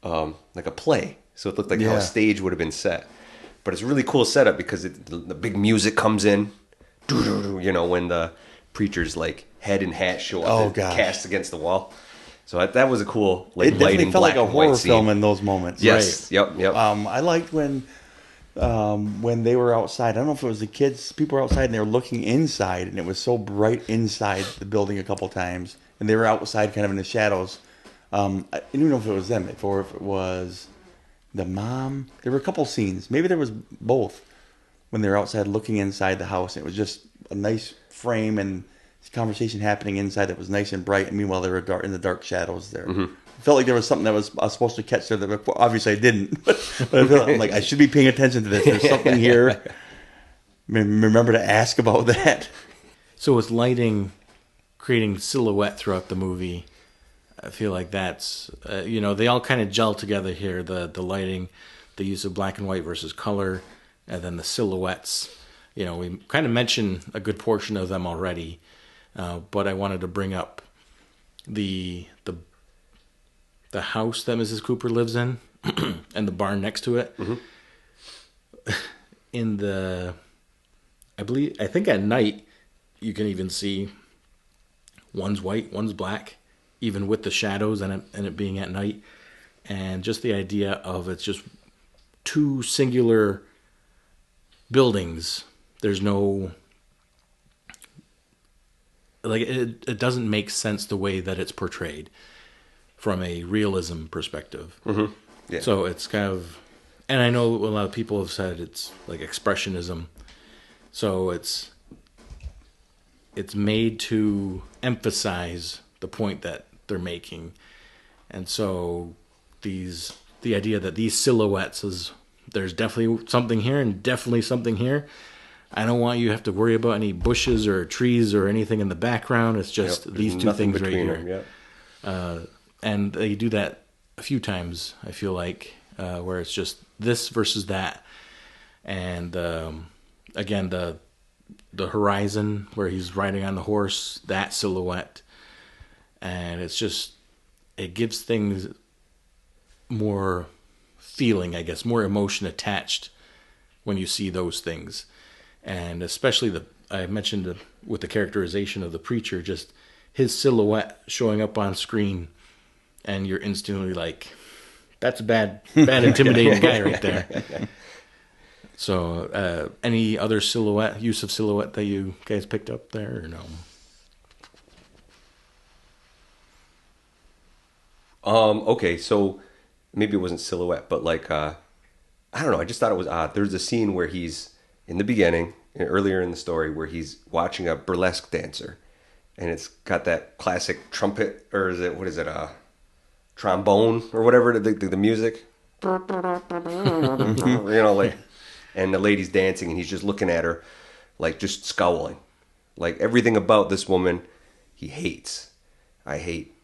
like a play. So it looked like how a stage would have been set. But it's a really cool setup because the big music comes in, when the preacher's like head and hat show up and cast against the wall. So that was a cool it definitely felt like a horror film in those moments. Yes, right. Yep. I liked when they were outside. I don't know if it was the kids. People were outside and they were looking inside, and it was so bright inside the building a couple times, and they were outside, kind of in the shadows. I didn't know if it was them or if it was the mom. There were a couple scenes. Maybe there was both when they're outside looking inside the house. It was just a nice frame and conversation happening inside that was nice and bright. And meanwhile, they were in the dark shadows there. Mm-hmm. It felt like there was something that I was supposed to catch there. That obviously I didn't. But I felt like I should be paying attention to this. There's something here. Remember to ask about that. So with lighting, creating silhouette throughout the movie, I feel like that's, they all kind of gel together here. The lighting, the use of black and white versus color, and then the silhouettes. We kind of mentioned a good portion of them already, but I wanted to bring up the house that Mrs. Cooper lives in and the barn next to it. Mm-hmm. I think at night you can even see one's white, one's black, even with the shadows and it being at night. And just the idea of it's just two singular buildings. There's no, like, it doesn't make sense the way that it's portrayed from a realism perspective. Mm-hmm. Yeah. So it's kind of, and I know a lot of people have said it's like expressionism. So it's made to emphasize the point that they're making. And so the idea that these silhouettes is, there's definitely something here and definitely something here. I don't want you to have to worry about any bushes or trees or anything in the background. It's just these two things right here. Yep. And they do that a few times, I feel like, where it's just this versus that. And again, the horizon where he's riding on the horse, that silhouette. And it's just, it gives things more feeling, I guess, more emotion attached when you see those things. And especially I mentioned with the characterization of the preacher, just his silhouette showing up on screen, and you're instantly like, that's a bad intimidating guy right there. So, any other use of silhouette that you guys picked up there, or no? Okay, so maybe it wasn't silhouette, but like, I don't know. I just thought it was odd. There's a scene where he's in the beginning, earlier in the story, where he's watching a burlesque dancer, and it's got that classic trumpet, or what is it, trombone or whatever, the music, like, and the lady's dancing, and he's just looking at her, like, just scowling, like everything about this woman he hates. I hate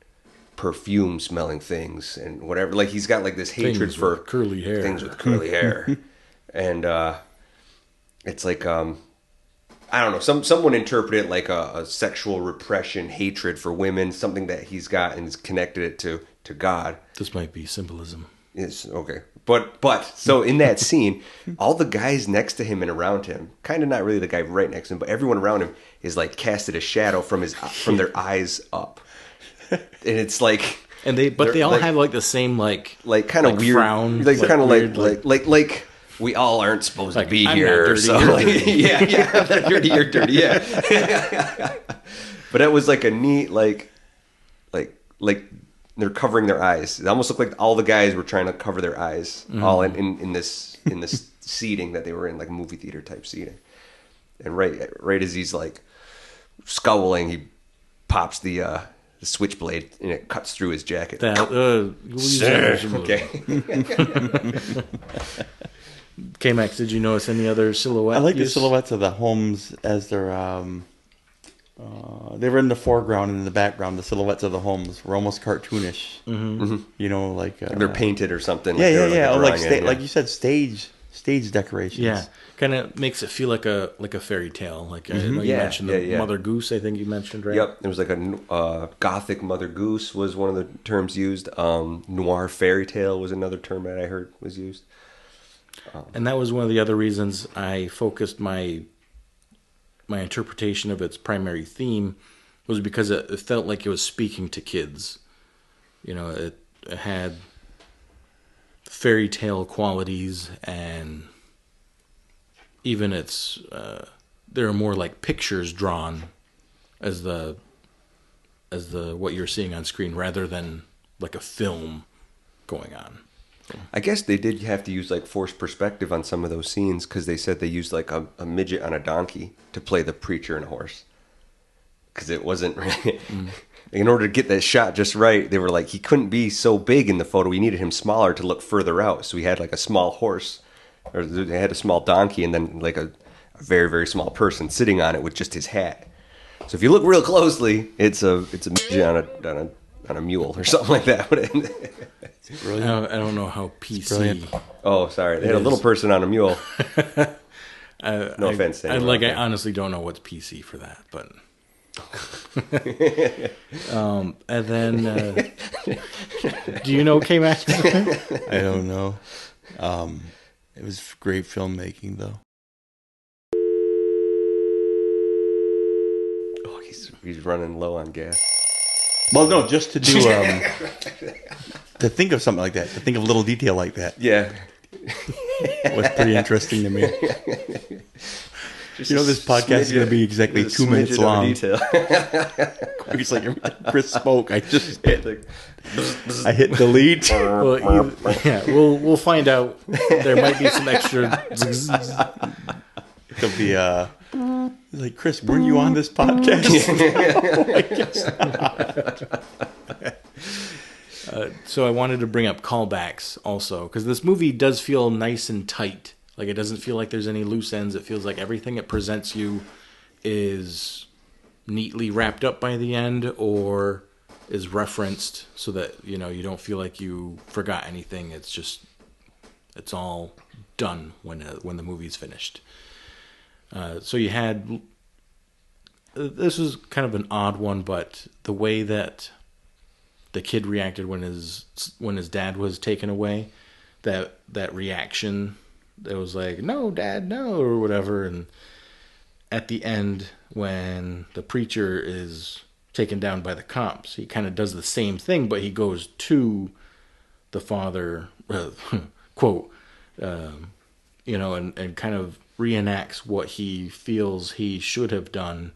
perfume smelling things and whatever. Like, he's got like this hatred for curly hair, things with curly hair, and it's like, I don't know. Someone interpreted it like a sexual repression, hatred for women, something that he's got, and has connected it to God. This might be symbolism. It's okay, but so in that scene, all the guys next to him and around him, kind of not really the guy right next to him, but everyone around him is like casted a shadow from their eyes up, and it's like, and they all like, have like the same like kind of like weird frown, like kind of like we all aren't supposed like, to be I'm here, dirty, so like, yeah, I'm not dirty, you're dirty, yeah. But it was like a neat like they're covering their eyes. It almost looked like all the guys were trying to cover their eyes, all in this seating that they were in, like movie theater type seating. And right as he's like scowling, he pops the switchblade and it cuts through his jacket. Okay. K-Max, did you notice any other silhouette? I like the silhouettes of the homes as they're they were in the foreground, and in the background the silhouettes of the homes were almost cartoonish. Mm-hmm. Like they're painted or something. Like you said, stage decorations. Yeah, kind of makes it feel like a fairy tale. Like I know you mentioned the Mother Goose. I think you mentioned, right? Yep, it was like a gothic Mother Goose was one of the terms used. Noir fairy tale was another term that I heard was used. And that was one of the other reasons I focused my interpretation of its primary theme, was because it felt like it was speaking to kids. It had fairy tale qualities, and even there are more like pictures drawn as the what you're seeing on screen, rather than like a film going on. I guess they did have to use like forced perspective on some of those scenes because they said they used like a midget on a donkey to play the preacher and a horse. Because it wasn't really... In order to get that shot just right, they were like, he couldn't be so big in the photo. We needed him smaller to look further out. So we had like a small horse, or they had a small donkey, and then like a very, very small person sitting on it with just his hat. So if you look real closely, it's a midget on a mule or something like that. It's brilliant. I don't know how PC. Oh, sorry. They had a little person on a mule. No offense to anyone. I honestly don't know what's PC for that, but... and then do you know K-Max? I don't know. It was great filmmaking though. Oh, he's running low on gas. Well, no, just to do to think of something like that, to think of a little detail like that. Yeah, was pretty interesting to me. This podcast is going to be exactly 2 minutes long. It's like Chris spoke. I just I hit delete. Well, we'll find out. There might be some extra. It'll be like, Chris, weren't you on this podcast? So I wanted to bring up callbacks also because this movie does feel nice and tight. Like, it doesn't feel like there's any loose ends. It feels like everything it presents you is neatly wrapped up by the end or is referenced so that, you don't feel like you forgot anything. It's all done when the movie's finished. So you had... This was kind of an odd one, but the way that the kid reacted when his dad was taken away, that reaction... It was like, no, Dad, no, or whatever. And at the end, when the preacher is taken down by the cops, he kind of does the same thing, but he goes to the father, quote, and kind of reenacts what he feels he should have done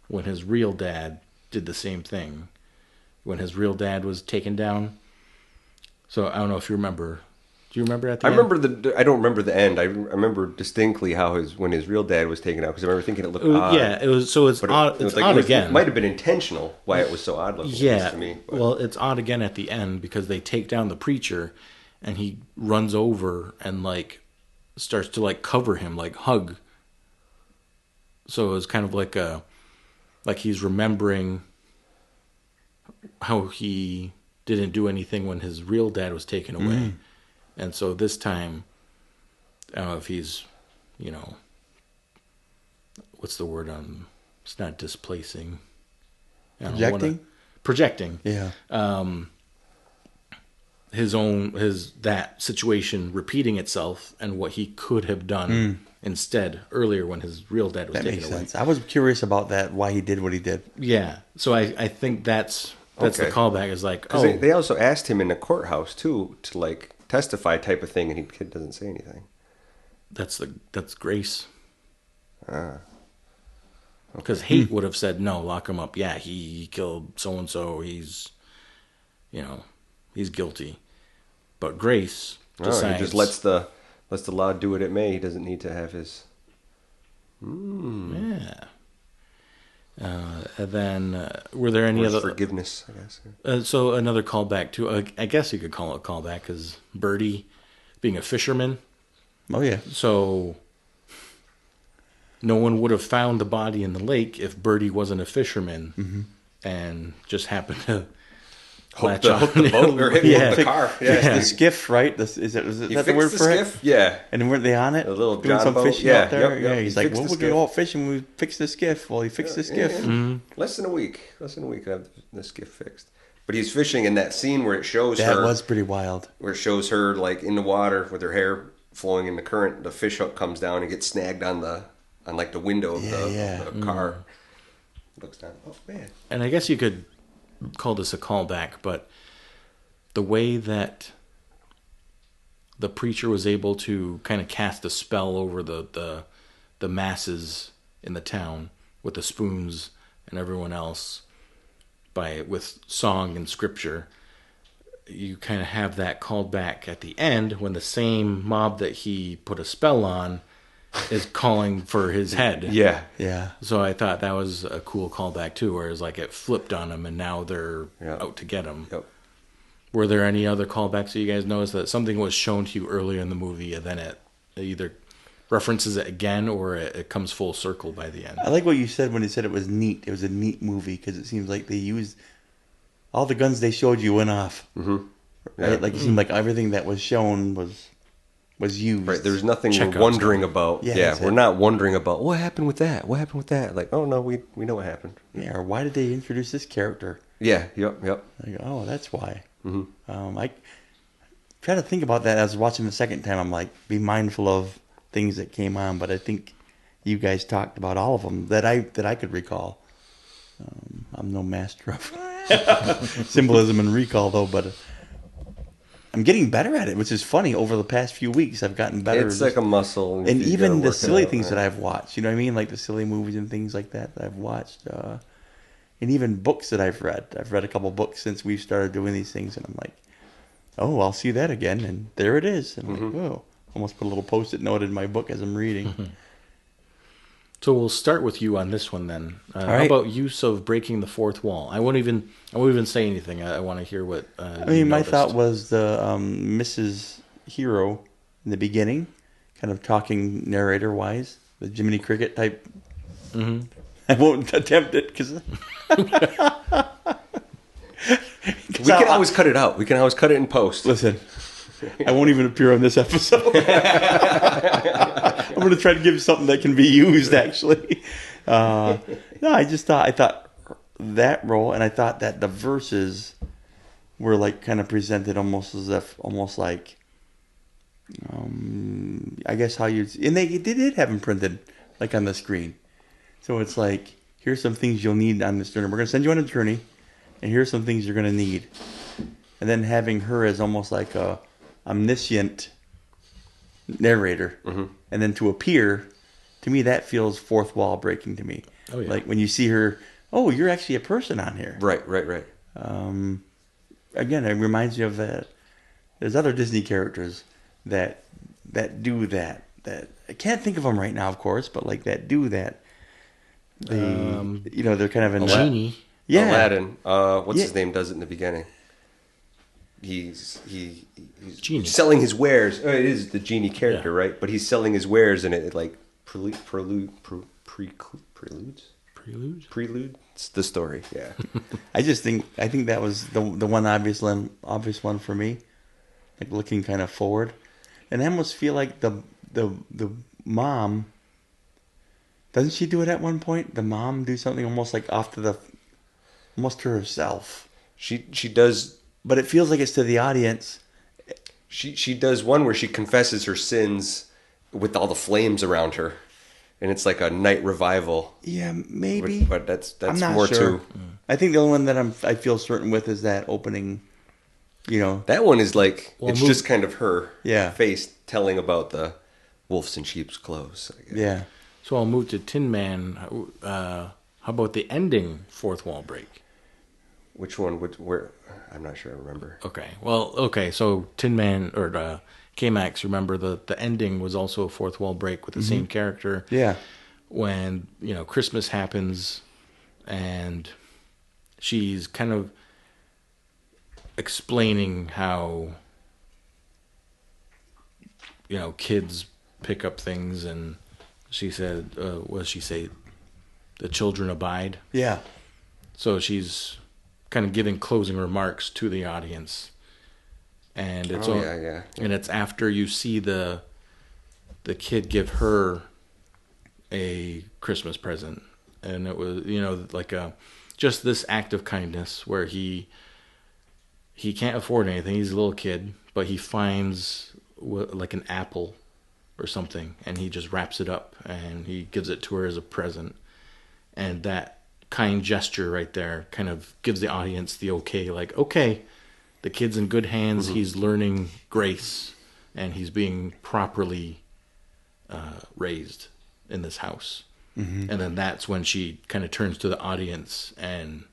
when his real dad did the same thing, when his real dad was taken down. So I don't know if you remember... Do you remember at the end? I don't remember the end. I remember distinctly when his real dad was taken out because I remember thinking it looked odd. Yeah, it was. So it's odd. It's odd again. It might have been intentional why it was so odd looking. Yeah, to me. Well, it's odd again at the end because they take down the preacher, and he runs over and starts to cover him, hug. So it was kind of like he's remembering how he didn't do anything when his real dad was taken away. And so this time, I don't know if he's, what's the word? It's not displacing. Projecting. Yeah. That situation repeating itself and what he could have done instead earlier when his real dad was taken away. That makes sense. I was curious about that, why he did what he did. Yeah. So I think that's the callback is they also asked him in the courthouse too to testify type of thing, and the kid doesn't say anything. That's Grace. Because Hate would have said no, lock him up. Yeah, he killed so and so. He's guilty. But Grace decides he just lets the law do what it may. He doesn't need to have his. Yeah. And then, were there any other forgiveness? I guess. So another callback to, I guess you could call it a callback, because Birdie being a fisherman. Oh yeah. So no one would have found the body in the lake if Birdie wasn't a fisherman and just happened to hook the boat or hit the car. Yeah. The skiff, right? Is that the word for it? Yeah. And weren't they on it? A little doing some fishing out there. Yep. Yeah. He's like, well, we're gonna go out fishing. We fix the skiff. Well, he fixed the skiff. Yeah. Mm-hmm. Less than a week. I have the skiff fixed. But he's fishing in that scene where it shows her. That was pretty wild. Where it shows her in the water with her hair flowing in the current. The fish hook comes down and gets snagged on the window of the car. Looks down. Oh man. And I guess you could call this a callback, but the way that the preacher was able to kind of cast a spell over the masses in the town with the spoons and everyone else with song and scripture, you kind of have that called back at the end when the same mob that he put a spell on is calling for his head. Yeah. Yeah. So I thought that was a cool callback too, whereas like it flipped on him and now they're out to get him. Yep. Were there any other callbacks that you guys noticed that something was shown to you earlier in the movie and then it either references it again or it comes full circle by the end? I like what you said when you said it was neat. It was a neat movie because it seems like they used all the guns they showed you went off. Mm-hmm. Right? Yeah. Like it seemed like everything that was shown was used. Right. There's nothing Chekhov's we're wondering gun. about. Yeah, Yeah. that's We're it. not wondering about what happened with that. What happened with that? Like, oh no, we know what happened. Yeah. Or why did they introduce this character? Yeah. Yep. Like, oh, that's why. Mm-hmm. I try to think about that as I was watching the second time. I'm like, be mindful of things that came on, but I think you guys talked about all of them that I could recall. I'm no master of symbolism and recall though, but I'm getting better at it, which is funny. Over the past few weeks, I've gotten better. It's like a muscle, and even the silly things that I've watched. You know what I mean? Like the silly movies and things like that I've watched, and even books that I've read. I've read a couple books since we've started doing these things, and I'm like, oh, I'll see that again, and there it is. And I'm like, oh, almost put a little post-it note in my book as I'm reading. So we'll start with you on this one then. How right. about use of breaking the fourth wall? I won't even say anything. I want to hear what. I mean, my thought was the Mrs. Hero in the beginning, kind of talking narrator-wise, the Jiminy Cricket type. Mm-hmm. I won't attempt it because we can always cut it out. We can always cut it in post. Listen, I won't even appear on this episode. I'm going to try to give something that can be used, actually. No, I thought that role, and I thought that the verses were like kind of presented almost as if, almost like, I guess how you, and they did have them printed like on the screen. So it's like, here's some things you'll need on this journey. We're going to send you on a journey, and here's some things you're going to need. And then having her as almost like a omniscient narrator, and then to appear, to me that feels fourth wall breaking to me. Oh, yeah. Like when you see her, oh, you're actually a person on here. Right. Again, it reminds me of that. There's other Disney characters that do that. That I can't think of them right now, of course, but like that do that. They, they're kind of in Genie. Yeah. Aladdin. What's his name? Does it in the beginning. He's Genie. selling his wares. Oh, it is the genie character, right? But he's selling his wares, and it like preludes. It's the story. Yeah. I think that was the one obvious one for me, like looking kind of forward, and I almost feel like the mom. Doesn't she do it at one point? The mom do something almost like almost to herself. She does, but it feels like it's to the audience. She does one where she confesses her sins with all the flames around her, and it's like a night revival. Yeah, maybe. But that's I'm not more sure. too. I think the only one that I feel certain with is that opening. That one is like it's move- just kind of her Yeah. face telling about the wolves in sheep's clothes. I guess. Yeah. So I'll move to Tin Man. How about the ending fourth wall break? Which one would where? I'm not sure. I remember. Okay. Well, okay. So Tin Man or K-Max, remember the ending was also a fourth wall break with the same character. Yeah. When, Christmas happens and she's kind of explaining how, kids pick up things and she said, what does she say? The children abide. Yeah. So she's kind of giving closing remarks to the audience, and it's and it's after you see the kid give her a Christmas present, and it was like just this act of kindness where he can't afford anything. He's a little kid, but he finds like an apple or something, and he just wraps it up and he gives it to her as a present, and that kind gesture right there kind of gives the audience the okay, like, okay, the kid's in good hands. He's learning grace and he's being properly raised in this house. And then that's when she kind of turns to the audience and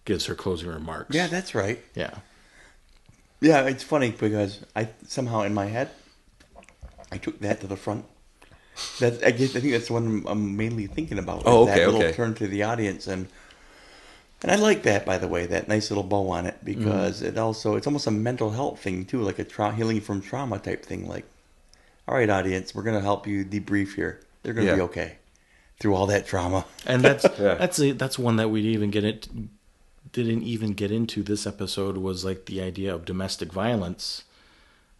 gives her closing remarks. Yeah, that's right. Yeah. Yeah, it's funny because I somehow in my head I took that to the front. I think that's what I'm mainly thinking about. Oh, that okay, little okay. turn to the audience, and I like that, by the way, that nice little bow on it, because it's almost a mental health thing too, like a healing from trauma type thing. Like, all right, audience, we're gonna help you debrief here. They're gonna be okay through all that trauma. And that's one that we didn't even get into this episode, was like the idea of domestic violence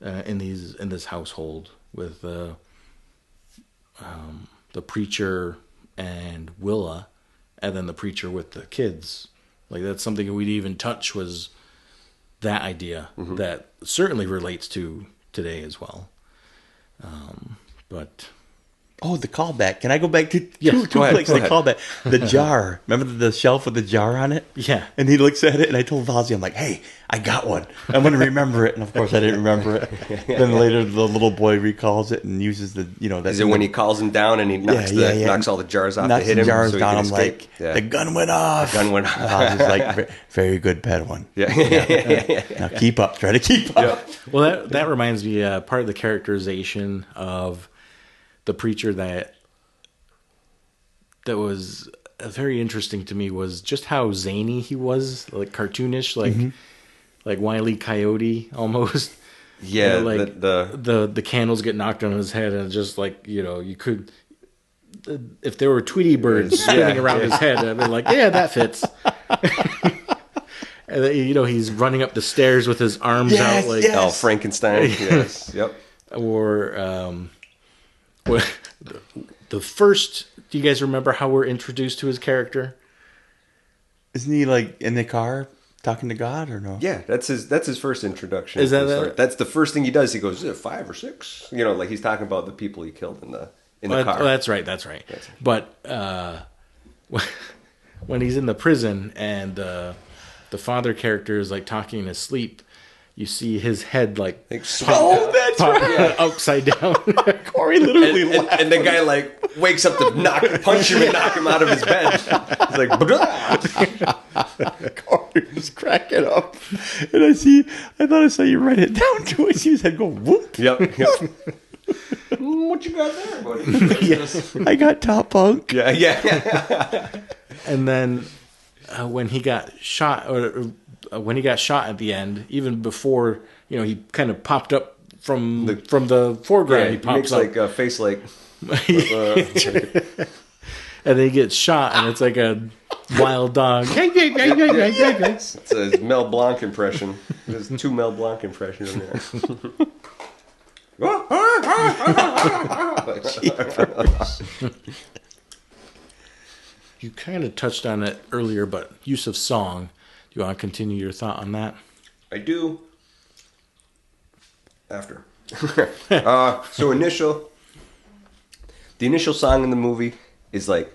in this household with the preacher and Willa, and then the preacher with the kids. Like, that's something that we'd even touch, was that idea that certainly relates to today as well. But oh, the callback. Can I go back to Yes, two clicks? The callback. The jar. Remember the shelf with the jar on it? Yeah. And he looks at it, and I told Ozzy, I'm like, hey, I got one. I'm going to remember it. And, of course, I didn't remember it. Then later, the little boy recalls it and uses the, Is it when he calls him down and he knocks all the jars off to hit him? Jars so he down. can I'm escape? like, the gun went off. The gun went off. Ozzy's like, very good, Padawan. Yeah. Now keep up. Try to keep up. well, that reminds me, part of the characterization of the preacher that was very interesting to me was just how zany he was, like cartoonish, like Wile E. Coyote almost. Yeah, like the candles get knocked on his head, and just like, you could, if there were Tweety birds spinning around his head, I'd be like, yeah, that fits. And he's running up the stairs with his arms out, like oh, Frankenstein. Yes, yep. Or the first. Do you guys remember how we're introduced to his character? Isn't he like in the car talking to God, or no? Yeah, that's his first introduction. Is that That's the first thing he does. He goes, "Is it 5 or 6?" Like he's talking about the people he killed in the car. Oh, that's right. But when he's in the prison and the father character is like talking in his sleep, you see his head like pop upside down. Corey literally and the guy like wakes up to punch him and knock him out of his bed. He's like, Corey was cracking up, and I thought I saw you write it down too. I see his head go whoop. Yep. What you got there, buddy? Yes, I got top bunk. Yeah. And then when he got shot, or when he got shot at the end, even before he kind of popped up from the foreground, he pops makes up like a face like. And then he gets shot, and it's like a wild dog. It's a Mel Blanc impression. There's 2 Mel Blanc impressions in there. You kind of touched on it earlier, but use of song. Do you want to continue your thought on that? I do. After. The initial song in the movie is like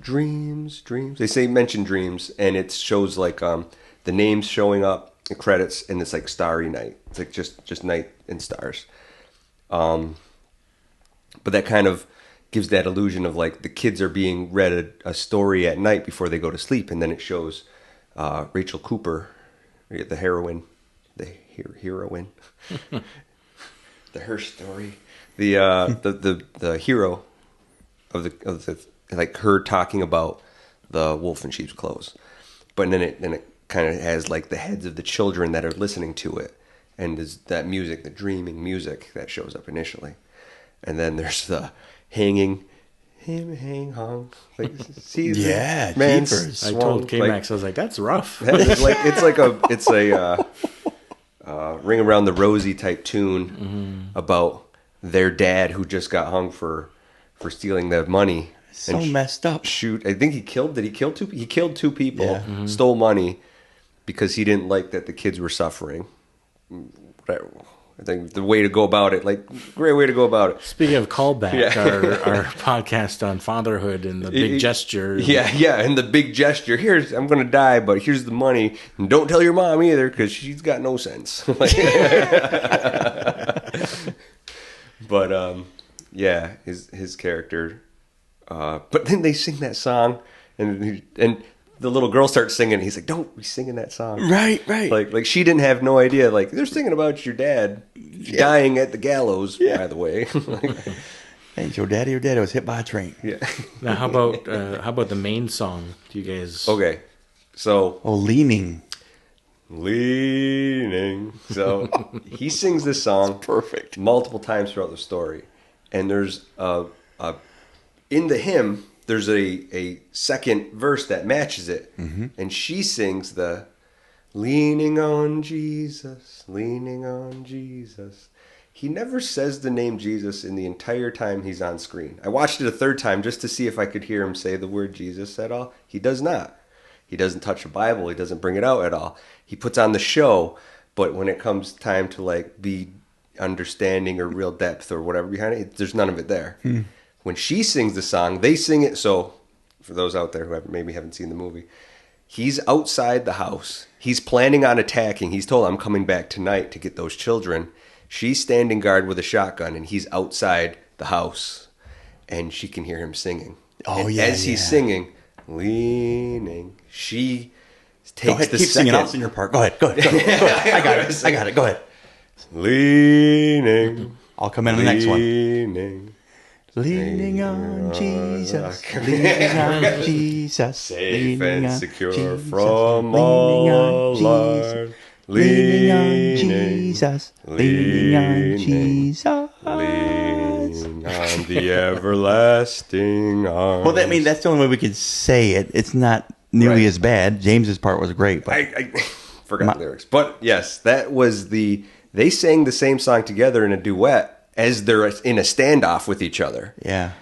dreams. They mention dreams, and it shows like the names showing up, the credits, and it's like starry night. It's like just night and stars. But that kind of gives that illusion of like the kids are being read a story at night before they go to sleep, and then it shows Rachel Cooper, the heroine, her story, the hero of the like her talking about the wolf in sheep's clothes, but then it kind of has like the heads of the children that are listening to it, and there's that music, the dreaming music that shows up initially, and then there's the hang hung. Like, see, yeah, man, jeepers. I told K-Max, I was like, that's rough. It's a Ring Around the Rosie type tune about their dad who just got hung for stealing the money. So messed up. I think he killed 2 people. Yeah. Stole money because he didn't like that the kids were suffering. I think the way to go about it, like, great way to go about it. Speaking of callback, our podcast on fatherhood and the big gesture. Yeah, and the big gesture. I'm going to die, but here's the money. And don't tell your mom either, because she's got no sense. But, his character. But then they sing that song, and the little girl starts singing. He's like, "Don't be singing that song." Right. Like she didn't have no idea. Like they're singing about your dad dying at the gallows. Yeah. By the way. Hey, your daddy was hit by a train. Yeah. Now, how about the main song? Do you guys? Okay. So. Oh, leaning. So he sings this song Perfect. multiple times throughout the story, and there's in the hymn there's a second verse that matches it, and she sings the leaning on Jesus, leaning on Jesus. He never says the name Jesus in the entire time he's on screen. I watched it a third time just to see if I could hear him say the word Jesus at all. He does not. He doesn't touch the Bible. He doesn't bring it out at all. He puts on the show, but when it comes time to like be understanding or real depth or whatever behind it, there's none of it there. When she sings the song, they sing it. So for those out there who maybe haven't seen the movie, he's outside the house. He's planning on attacking. He's told, "I'm coming back tonight to get those children." She's standing guard with a shotgun, and he's outside the house, and she can hear him singing. Oh, and yeah. as he's singing, leaning, she takes Go ahead, the keep second. singing. I'll sing your part. Go ahead. I got it. Go ahead. Leaning. I'll come in on the next one. Leaning. Leaning on Jesus, leaning on Jesus, Safe leaning and on secure Jesus, from leaning all on Jesus, Lord. leaning on Jesus, leaning on Jesus. Lean on the everlasting arms. Well, that's the only way we could say it. It's not nearly as bad. James's part was great, but I forgot the lyrics. But yes, that was they sang the same song together in a duet as they're in a standoff with each other. yeah.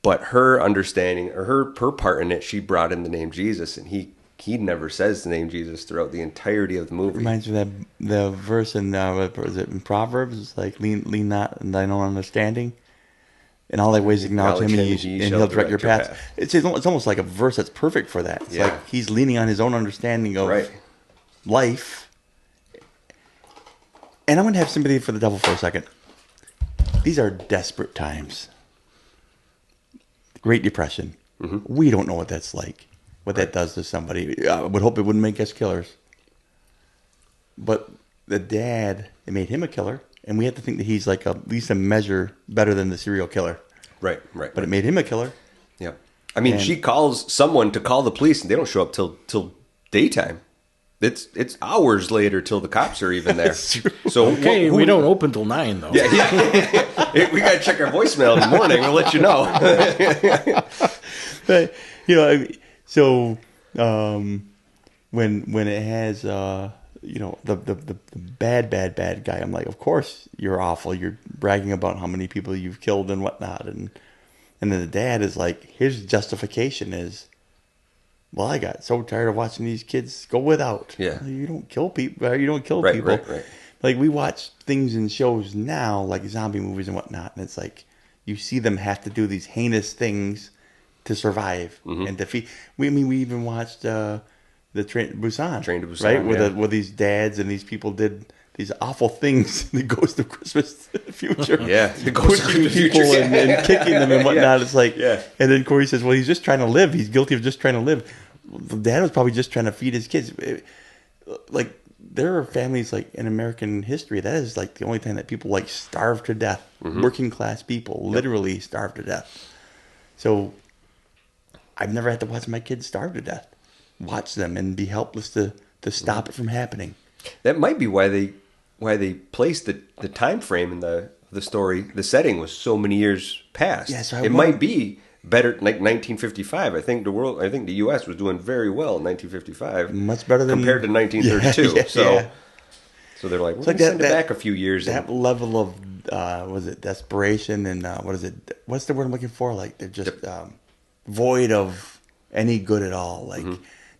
But her understanding, or her part in it, she brought in the name Jesus, and he never says the name Jesus throughout the entirety of the movie. Reminds me of the verse in is it in Proverbs? It's like lean not in thine own understanding. In all thy ways acknowledge him, and he'll direct your path. It's almost like a verse that's perfect for that. It's like he's leaning on his own understanding of life. And I'm going to have sympathy for the devil for a second. These are desperate times. Great Depression. We don't know what that's like, what that does to somebody. I would hope it wouldn't make us killers. But the dad, it made him a killer, and we have to think that he's like at least a measure better than the serial killer. Right. But it made him a killer. Yeah. I mean, she calls someone to call the police, and they don't show up till daytime. It's hours later till the cops are even there. So Okay, we don't open till 9 though. Yeah. We got to check our voicemail in the morning. We'll let you know. But so when it has the bad guy, I'm like, of course you're awful. You're bragging about how many people you've killed and whatnot, and then the dad is like, his justification is, well, I got so tired of watching these kids go without. Yeah. Well, you don't kill people. You don't kill people. Right. Like, we watch things in shows now, like zombie movies and whatnot, and it's like you see them have to do these heinous things to survive and defeat. We even watched the Train to Busan, right? Where these dads and these people did these awful things. The Ghost of Christmas Future. The Ghost of Christmas people Future. and kicking them and whatnot. It's like, Yeah. And then Corey says, well, he's just trying to live. He's guilty of just trying to live. The dad was probably just trying to feed his kids. Like, there are families, like, in American history, that is like the only time that people like starve to death. Working class people literally starve to death. So I've never had to watch my kids starve to death. Watch them and be helpless to stop it from happening. That might be why they placed the time frame in the story. The setting was so many years past. Yeah, so it might be better, like 1955. I think the U.S. was doing very well in 1955, much better than compared to 1932. So they're like, we're going to send it back a few years. That level of was it desperation and what's the word I'm looking for? Like, they're just void of any good at all. Like,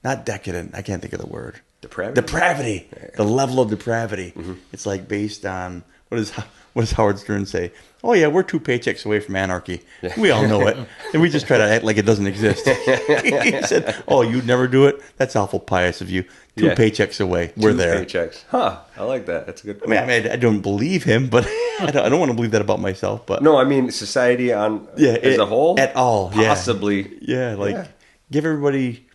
not decadent. I can't think of the word. Depravity. Yeah. The level of depravity. It's like based on what does Howard Stern say? Oh yeah, we're 2 paychecks away from anarchy. Yeah. We all know it, and we just try to act like it doesn't exist. He said, "Oh, you'd never do it? That's awful pious of you. 2 paychecks away. We're there. 2 paychecks. Huh? I like that. That's a good point. I mean, I don't believe him, but I don't want to believe that about myself. But no, I mean society as a whole, at all, possibly. Give everybody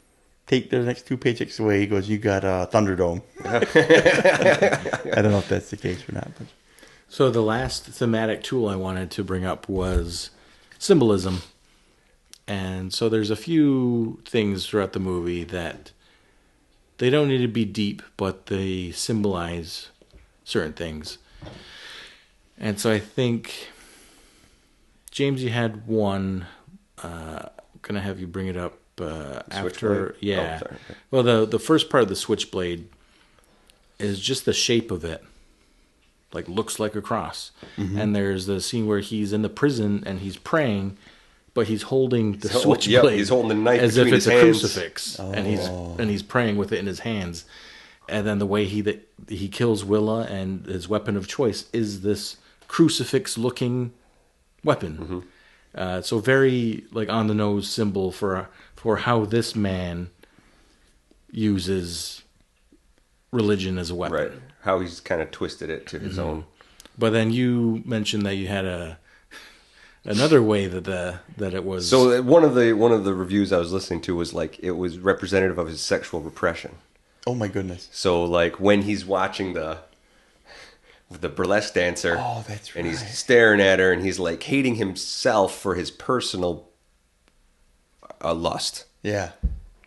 take the next 2 paychecks away. He goes, you got a Thunderdome. I don't know if that's the case or not. But. So the last thematic tool I wanted to bring up was symbolism. And so there's a few things throughout the movie that they don't need to be deep, but they symbolize certain things. And so I think, James, you had one. Going to have you bring it up after. Yeah. Oh, sorry. Okay. Well, the first part of the switchblade is just the shape of it. Like, looks like a cross. Mm-hmm. And there's the scene where he's in the prison and he's praying, but he's holding the switchblade. Yep, he's holding the knife as if it's a crucifix. Oh. And he's praying with it in his hands. And then the way he kills Willa, and his weapon of choice is this crucifix-looking weapon. Mm-hmm. So very like on the nose symbol for how this man uses religion as a weapon. Right. How he's kind of twisted it to his own. But then you mentioned that you had another way that it was. So one of the reviews I was listening to was like it was representative of his sexual repression. Oh my goodness. So like when he's watching the burlesque dancer. Oh, that's right. And he's staring at her, and he's like hating himself for his personal lust. Yeah.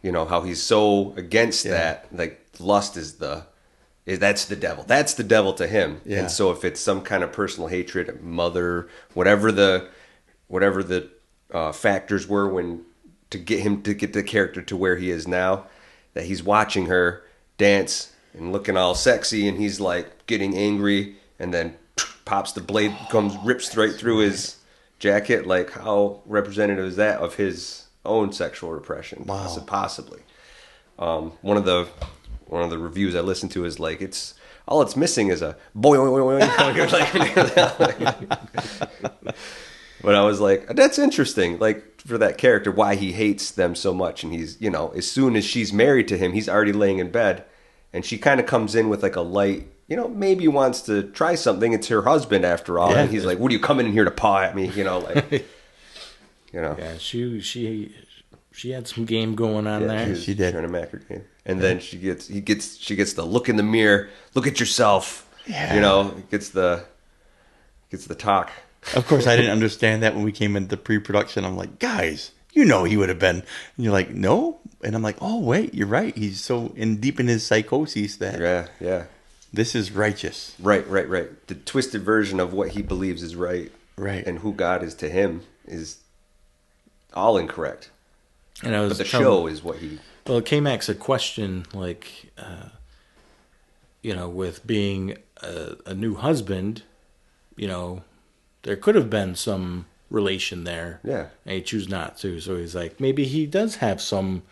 You know how he's so against that. Like lust that's the devil. That's the devil to him. Yeah. And so if it's some kind of personal hatred, mother, whatever the factors were to get the character to where he is now, that he's watching her dance and looking all sexy, and he's like getting angry, and then pops the blade, rips right through his jacket. Like, how representative is that of his own sexual repression? Wow. Possibly. One of the reviews I listened to is like all it's missing is a boy. But I was like, that's interesting. Like for that character, why he hates them so much, and he's as soon as she's married to him, he's already laying in bed. And she kind of comes in with like a light, maybe wants to try something. It's her husband after all. Yeah. And he's like, what are you coming in here to paw at me? Yeah, she had some game going on there. She did. Trying to mac her game. And then she gets the look in the mirror, look at yourself. Yeah. Gets the talk. Of course, I didn't understand that when we came into pre-production. I'm like, guys, he would have been. And you're like, no. And I'm like, oh, wait, you're right. He's so deep in his psychosis that this is righteous. Right. The twisted version of what he believes is right. Right. And who God is to him is all incorrect. And but show is what he... Well, it came back a question, like, with being a new husband, there could have been some relation there. Yeah. And he chose not to. So he's like, maybe he does have some,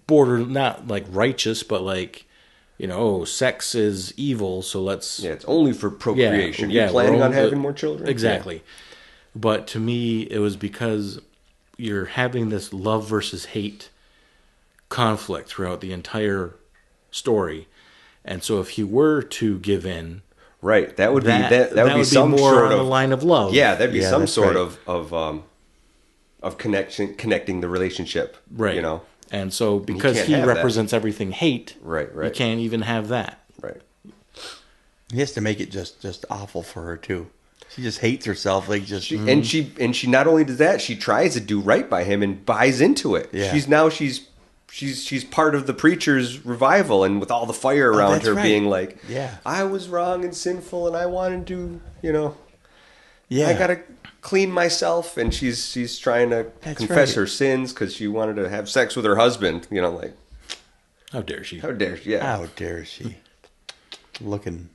border, not like righteous, but like, sex is evil, so let's... Yeah, it's only for procreation. You're planning on having more children? Exactly. Yeah. But to me, it was because you're having this love versus hate conflict throughout the entire story. And so if he were to give in... Right, that would be some more sort on of the line of love. Yeah, that'd be some sort of connecting the relationship. Right. And so because he represents everything hate, right, you can't even have that. Right. He has to make it just awful for her too. She just hates herself, like just. And she not only does that, she tries to do right by him and buys into it. Yeah. She's part of the preacher's revival, and with all the fire around her, being like, yeah, I was wrong and sinful, and I wanted to, yeah, I gotta clean myself, and she's trying to confess her sins because she wanted to have sex with her husband. Like, how dare she? How dare she? Yeah. How dare she? Looking.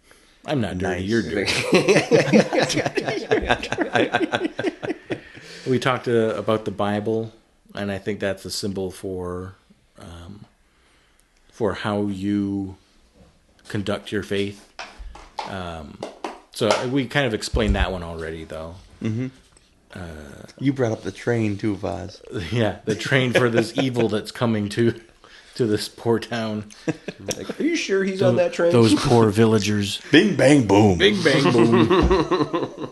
I'm not dirty. You're dirty. We talked about the Bible, and I think that's a symbol for how you conduct your faith. So we kind of explained that one already, though. Mm-hmm. You brought up the train too, Vaz. Yeah, the train for this evil that's coming to this poor town. Like, are you sure he's on that train? Those poor villagers. Bing, bang, boom. Bing, bang, boom.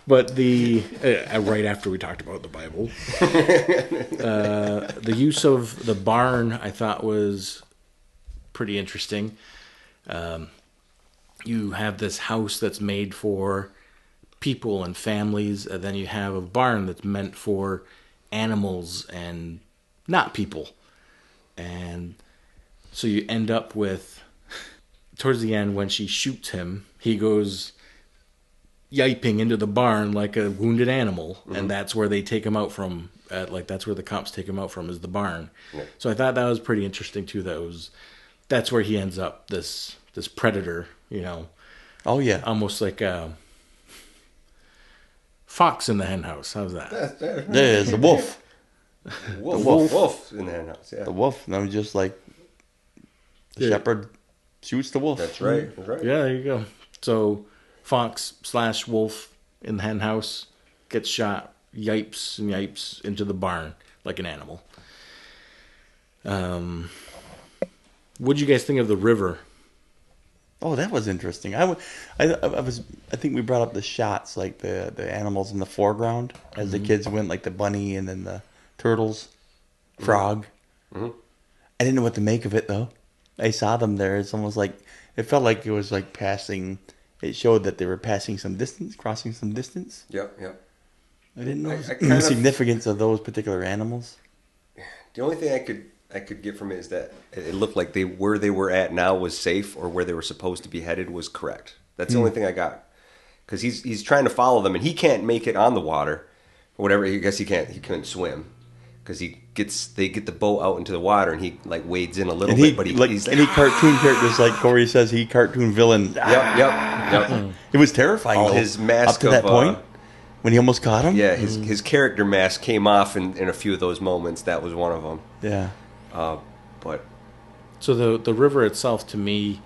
But the right after we talked about the Bible, the use of the barn I thought was pretty interesting. You have this house that's made for people and families, and then you have a barn that's meant for animals and not people. And so you end up with, towards the end, when she shoots him, he goes yiping into the barn like a wounded animal, and that's where they take him out from. That's where the cops take him out from, is the barn. Yeah. So I thought that was pretty interesting too. That's where he ends up, this predator, Oh yeah, almost like a fox in the hen house. How's that? There's a wolf. Wolf in the hen house. Yeah, the wolf. And I'm just like the shepherd shoots the wolf. That's right. That's right. Yeah, there you go. So fox/wolf in the hen house gets shot, yipes and yipes into the barn like an animal. What'd you guys think of the river? Oh, that was interesting. I think we brought up the shots, like the animals in the foreground as the kids went, like the bunny and then the turtles, frog. Mm-hmm. I didn't know what to make of it though. I saw them there. It's almost like it felt like it was like passing. It showed that they were passing some distance, crossing some distance. Yep. I didn't know the significance of those particular animals. The only thing I could get from it is that it looked like where they were at now was safe, or where they were supposed to be headed was correct. That's the only thing I got. Because he's trying to follow them, and he can't make it on the water, or whatever. I guess he couldn't swim, because they get the boat out into the water, and he like wades in a little bit. But he's any cartoon characters, like Corey says, he cartoon villain. Yep. It was terrifying. All his mask up to that point. When he almost caught him? Yeah, his character mask came off in a few of those moments. That was one of them. Yeah. But so the river itself, to me,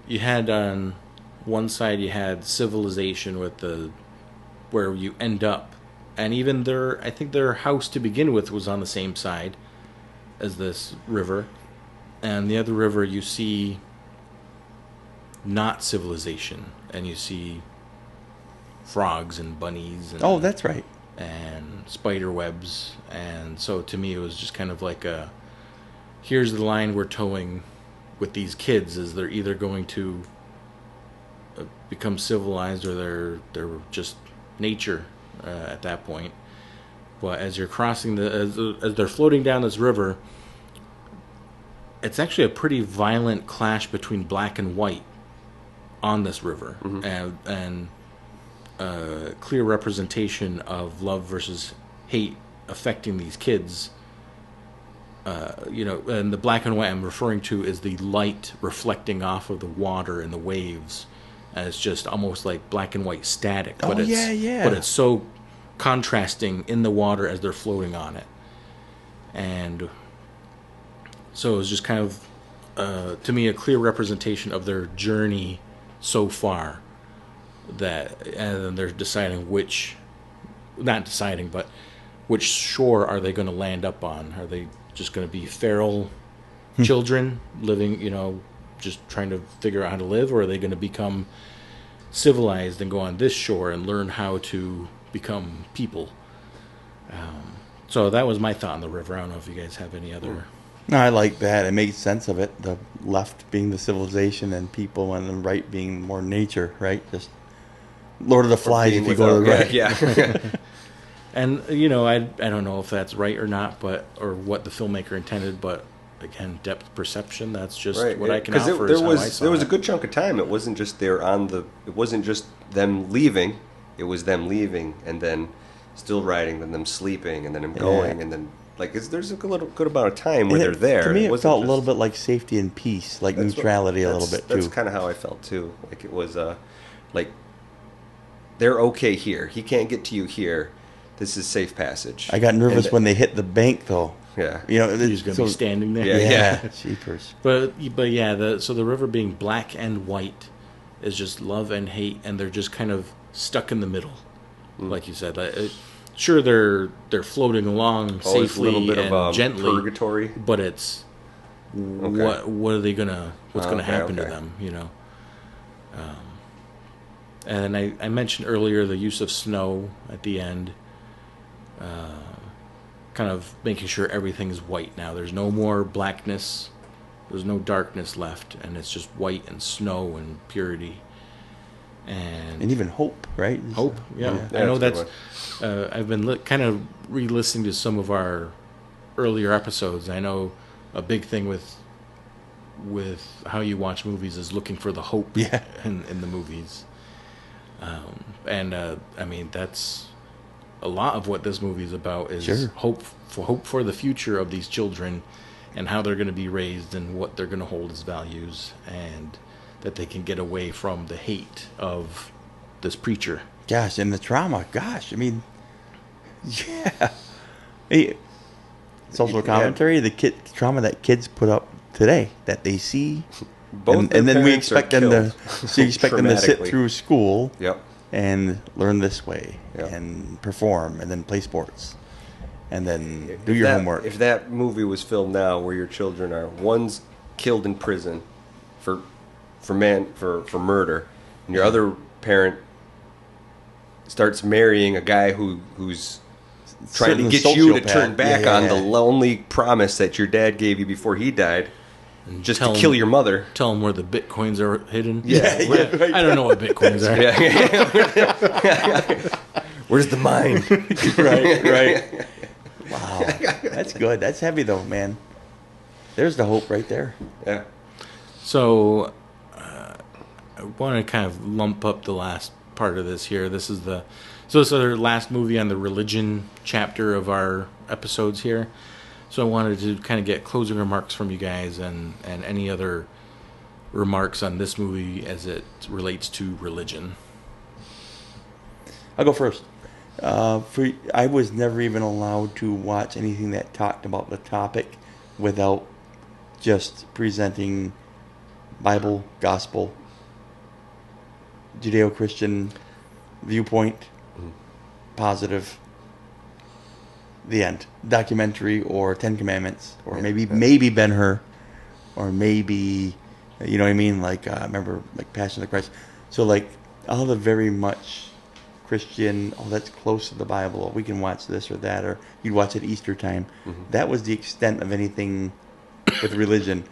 you had on one side you had civilization with where you end up, and even I think their house to begin with was on the same side as this river, and the other river you see not civilization, and you see frogs and bunnies and, oh, that's right, and spider webs. And so to me it was just kind of like here's the line we're towing with these kids, is they're either going to become civilized, or they're just nature at that point. But as you're crossing as they're floating down this river, it's actually a pretty violent clash between black and white on this river, and clear representation of love versus hate affecting these kids. And the black and white I'm referring to is the light reflecting off of the water and the waves, and it's just almost like black and white static. But But it's so contrasting in the water as they're floating on it, and so it was just kind of to me a clear representation of their journey so far. And then they're deciding which shore are they going to land up on? Are they just going to be feral children living, just trying to figure out how to live, or are they going to become civilized and go on this shore and learn how to become people? So that was my thought on the river. I don't know if you guys have any other. No, I like that. It makes sense of it. The left being the civilization and people, and the right being more nature, right? Just Lord of the Flies if you go to the right. Yeah. And, I don't know if that's right or not, or what the filmmaker intended, but again, depth perception, that's just what I can offer. There was a good chunk of time. It wasn't just it wasn't just them leaving. It was them leaving and then still riding, then them sleeping, and then them going, and then there's a good amount of time where they're there. To me, it felt a little bit like safety and peace, like neutrality a little bit too. That's kind of how I felt too. Like it was they're okay here. He can't get to you here. This is safe passage. I got nervous when they hit the bank, though. Yeah, he's going to be standing there. Yeah. Cheapers. But yeah, so the river being black and white is just love and hate, and they're just kind of stuck in the middle, like you said. Sure, they're floating along safely a little bit and of gently, purgatory. But it's what are they what's gonna happen to them? And I mentioned earlier the use of snow at the end, kind of making sure everything's white now. There's no more blackness, there's no darkness left, and it's just white and snow and purity. And even hope, right? Hope, yeah. I know that's. I've been kind of re-listening to some of our earlier episodes. I know a big thing with how you watch movies is looking for the hope in the movies. I mean, that's a lot of what this movie is about is hope for the future of these children and how they're going to be raised and what they're going to hold as values, and that they can get away from the hate of this preacher. Gosh, and the trauma. Gosh, I mean, yeah. Hey, social commentary, the trauma that kids put up today that they see, Both and then we expect them to. So you expect them to sit Dramatically. through school, Yep. and learn this way, Yep. and perform, and then play sports, and then do If your that- homework. If that movie was filmed now, where your children are, one's killed in prison for murder, and your other parent starts marrying a guy who's trying to Certain get you to sociopath. turn back Yeah. on the lonely promise that your dad gave you before he died, just to kill your mother. Tell them where the bitcoins are hidden. Yeah. I don't know what bitcoins are. Where's the mine? right. Wow, that's good. That's heavy though, man. There's the hope right there. Yeah. So, I want to kind of lump up the last part of this here. This is our last movie on the religion chapter of our episodes here. So I wanted to kind of get closing remarks from you guys and any other remarks on this movie as it relates to religion. I'll go first. I was never even allowed to watch anything that talked about the topic without just presenting Bible, gospel, Judeo-Christian viewpoint, positive, the end. Documentary or Ten Commandments, or maybe Ben-Hur, or maybe, you know what I mean? Like, I remember, like, Passion of the Christ. So, like, all the very much Christian, that's close to the Bible, or we can watch this or that, or you'd watch it Easter time. Mm-hmm. That was the extent of anything with religion.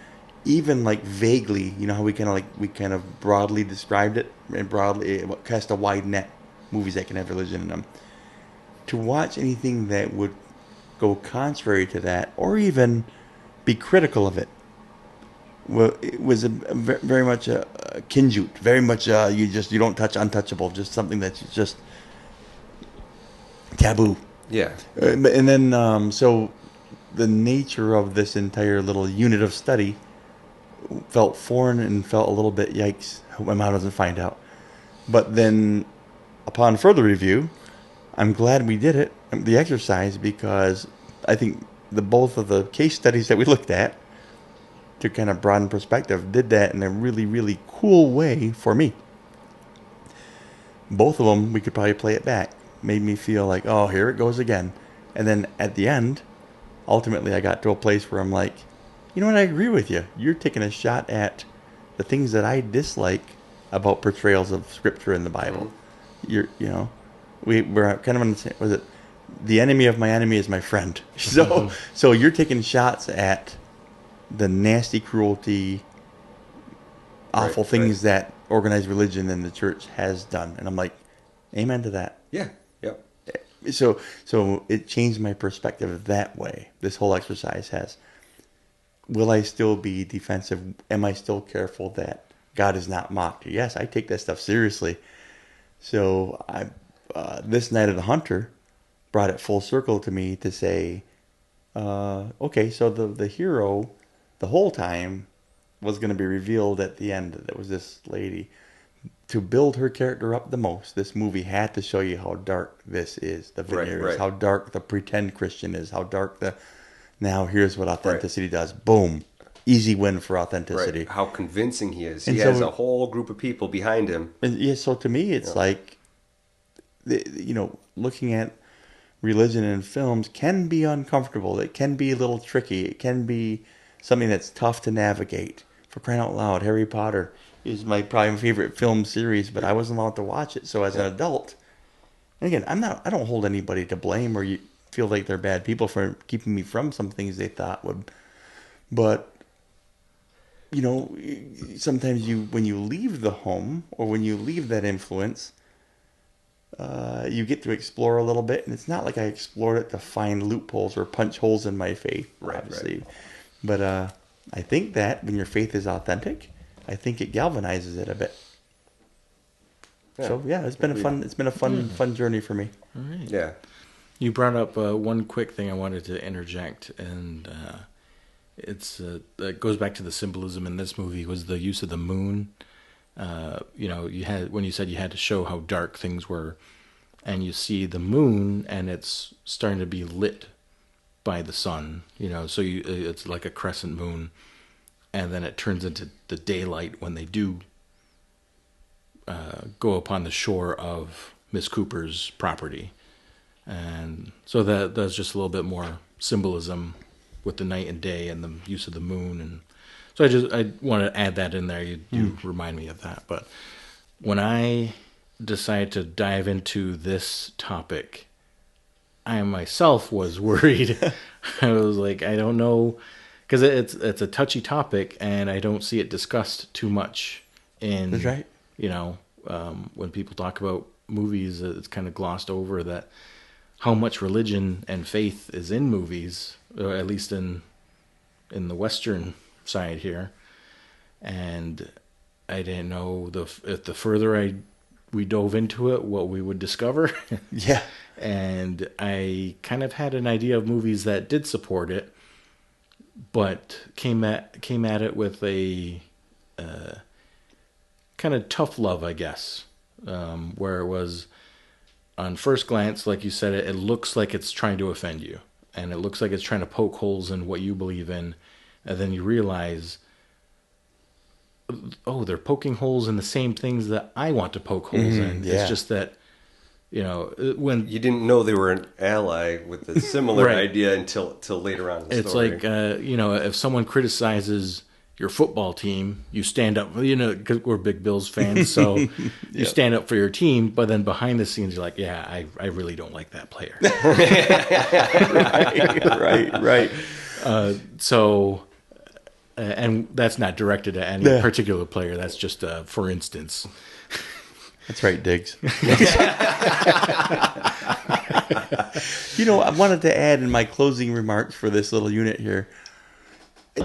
Even like vaguely, you know how we kind of broadly described it, and broadly cast a wide net, movies that can have religion in them. To watch anything that would go contrary to that, or even be critical of it, well, it was very much a kinjut, very much you don't touch untouchable, just something that's just taboo. Yeah. And then so the nature of this entire little unit of study felt foreign and felt a little bit yikes. I hope my mom doesn't find out. But then, upon further review, I'm glad we did it, the exercise, because I think both of the case studies that we looked at, to kind of broaden perspective, did that in a really, really cool way for me. Both of them, we could probably play it back. Made me feel like, oh, here it goes again. And then at the end, ultimately I got to a place where I'm like, you know what, I agree with you. You're taking a shot at the things that I dislike about portrayals of Scripture in the Bible. Mm-hmm. We're kind of on the same, was it, the enemy of my enemy is my friend. So you're taking shots at the nasty cruelty, awful things that organized religion and the church has done. And I'm like, amen to that. Yeah. Yep. So it changed my perspective that way. This whole exercise has. Will I still be defensive? Am I still careful that God is not mocked? Yes, I take that stuff seriously. So this Night of the Hunter brought it full circle to me to say, okay, so the hero, the whole time, was going to be revealed at the end. That was this lady. To build her character up the most, this movie had to show you how dark this is. The veneer is, how dark the pretend Christian is, how dark the... Now here's what authenticity does. Boom. Easy win for authenticity. Right. How convincing he is. He has a whole group of people behind him. And yeah, so to me, it's like, looking at religion in films can be uncomfortable. It can be a little tricky. It can be something that's tough to navigate. For crying out loud, Harry Potter. is probably my favorite film series, but I wasn't allowed to watch it. So as an adult, and again, I don't hold anybody to blame or you feel like they're bad people for keeping me from some things they thought would. But you know, sometimes when you leave the home or when you leave that influence, you get to explore a little bit, and it's not like I explored it to find loopholes or punch holes in my faith, obviously. Right. But I think that when your faith is authentic, I think it galvanizes it a bit. Yeah. So yeah, it's been a fun journey for me. All right. Yeah. You brought up one quick thing I wanted to interject, and it goes back to the symbolism in this movie was the use of the moon. You know, when you said you had to show how dark things were, and you see the moon, and it's starting to be lit by the sun. You know, so it's like a crescent moon, and then it turns into the daylight when they do go upon the shore of Miss Cooper's property. And so that's just a little bit more symbolism with the night and day and the use of the moon. And so I want to add that in there. You remind me of that. But when I decided to dive into this topic, I myself was worried. I was like, I don't know, because it's a touchy topic, and I don't see it discussed too much in. That's right. You know, when people talk about movies, it's kind of glossed over that how much religion and faith is in movies, or at least in the Western side here. And I didn't know if the further we dove into it, what we would discover. Yeah. And I kind of had an idea of movies that did support it, but came at it with a kind of tough love, I guess, where it was, on first glance, like you said, it looks like it's trying to offend you, and it looks like it's trying to poke holes in what you believe in, and then you realize, oh, they're poking holes in the same things that I want to poke holes in. Yeah. It's just that, you know, when you didn't know they were an ally with a similar right. idea until later on in the story. It's like, you know, if someone criticizes your football team, you stand up, you know, because we're big Bills fans, so you stand up for your team, but then behind the scenes, you're like, yeah, I really don't like that player. Right. So, and that's not directed at any particular player. That's just for instance. That's right, Diggs. You know, I wanted to add in my closing remarks for this little unit here.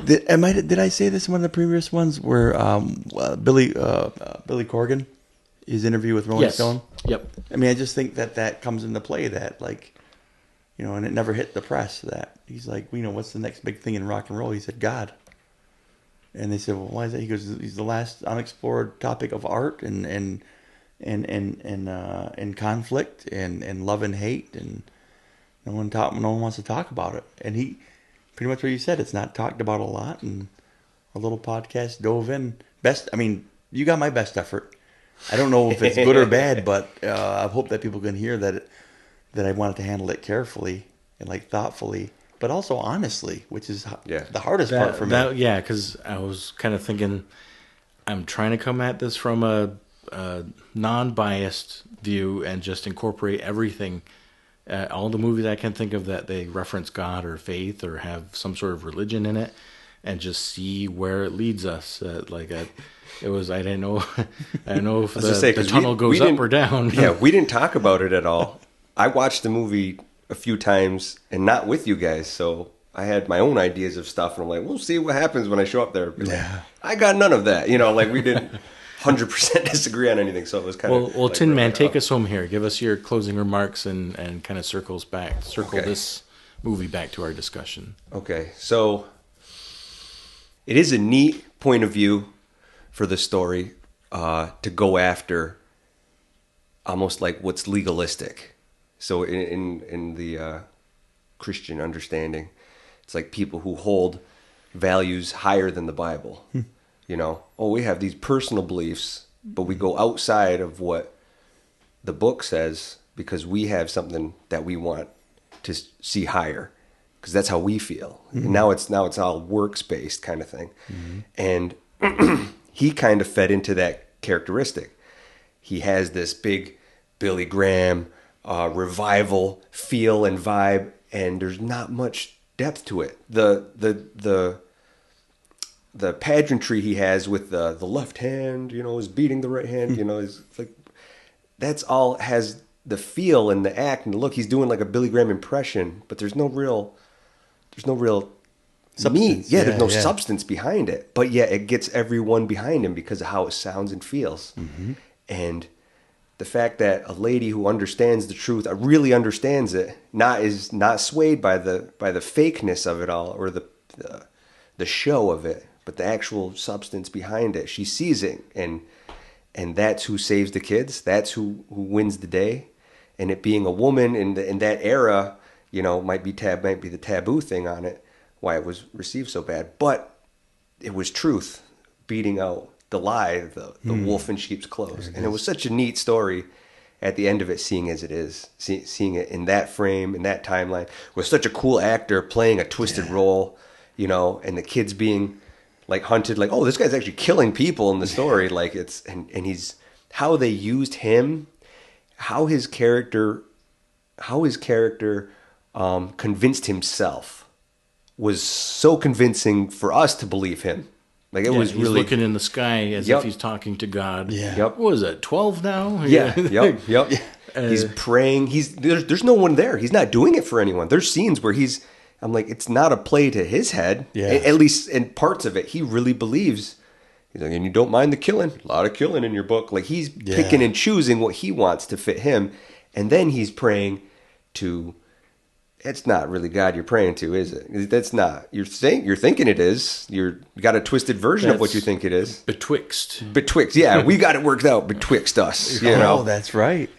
Did I say this in one of the previous ones where Billy Corgan, his interview with Rolling Stone? Yep. I mean, I just think that comes into play that, like, you know, and it never hit the press that he's like, you know, what's the next big thing in rock and roll? He said, God. And they said, well, why is that? He goes, he's the last unexplored topic of art and conflict and love and hate, and no one wants to talk about it. And he, pretty much what you said, it's not talked about a lot, and a little podcast dove in. You got my best effort. I don't know if it's good or bad, but I hope that people can hear that I wanted to handle it carefully and like thoughtfully, but also honestly, which is the hardest part for me. Yeah, because I was kind of thinking, I'm trying to come at this from a non-biased view and just incorporate everything. All the movies I can think of that they reference God or faith or have some sort of religion in it, and just see where it leads us. I didn't know if the tunnel goes up or down. Yeah, we didn't talk about it at all. I watched the movie a few times and not with you guys, so I had my own ideas of stuff, and I'm like, we'll see what happens when I show up there. Like, I got none of that. You know, like we didn't 100% disagree on anything, so it was kind of... Well, Tin Man, take us home here. Give us your closing remarks and kind of circle this movie back to our discussion. Okay, so it is a neat point of view for the story to go after almost like what's legalistic. So in the Christian understanding, it's like people who hold values higher than the Bible. You know, we have these personal beliefs, but we go outside of what the book says because we have something that we want to see higher, because that's how we feel. And now it's all works-based kind of thing. And he kind of fed into that characteristic. He has this big Billy Graham revival feel and vibe, and there's not much depth to it. The pageantry he has with the left hand, is beating the right hand, is like, that's all has the feel and the act and the look. He's doing like a Billy Graham impression, but there's no real Substance. there's no substance behind it. But yeah, it gets everyone behind him because of how it sounds and feels. Mm-hmm. And the fact that a lady who understands the truth, really understands it, is not swayed by the fakeness of it all or the show of it, but the actual substance behind it. She sees it, and that's who saves the kids. That's who wins the day. And it being a woman in that era, might be the taboo thing on it, why it was received so bad. But it was truth beating out the lie, the wolf in sheep's clothes. And it was such a neat story at the end of it, seeing as it is, seeing it in that frame, in that timeline, with such a cool actor playing a twisted role, and the kids being like hunted, like, oh, this guy's actually killing people in the story. Like and he's, how they used him, how his character convinced himself was so convincing for us to believe him. Like it was he's really looking in the sky as if he's talking to God. Yeah. Yep. What was it, 12 now? Yeah. Yep. He's praying. There's no one there. He's not doing it for anyone. There's scenes where I'm like, it's not a play to his head. Yeah. At least in parts of it, he really believes. He's like, and you don't mind the killing. A lot of killing in your book. Like he's picking and choosing what he wants to fit him. And then he's praying to, it's not really God you're praying to, is it? That's not. You're thinking it is. You got a twisted version of what you think it is. Betwixt. Yeah, we got it worked out betwixt us. Oh, that's right.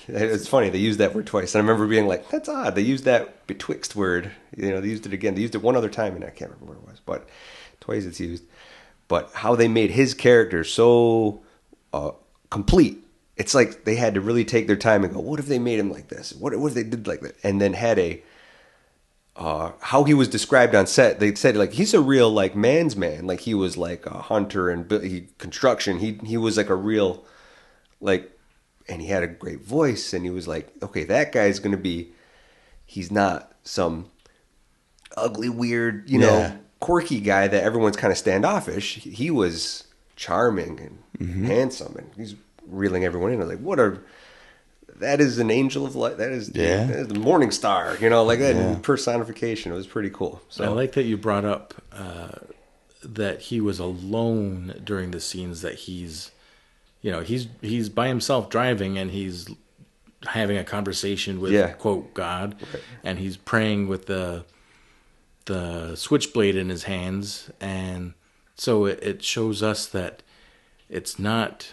It's funny, they used that word twice. And I remember being like, that's odd. They used that betwixt word. They used it again. They used it one other time, and I can't remember where it was. But twice it's used. But how they made his character so complete. It's like they had to really take their time and go, what if they made him like this? What if they did like that? And then had how he was described on set. They said like he's a real like man's man. Like he was like a hunter and construction. He was like a real like, and he had a great voice. And he was like, okay, that guy's going to be, he's not some ugly, weird, quirky guy that everyone's kind of standoffish. He was charming and handsome, and he's reeling everyone in. I was like, that is an angel of light. That is the morning star, like that personification. It was pretty cool. So I like that you brought up that he was alone during the scenes, that he's by himself driving, and he's having a conversation with quote God, and he's praying with the switchblade in his hands. And so it shows us that it's not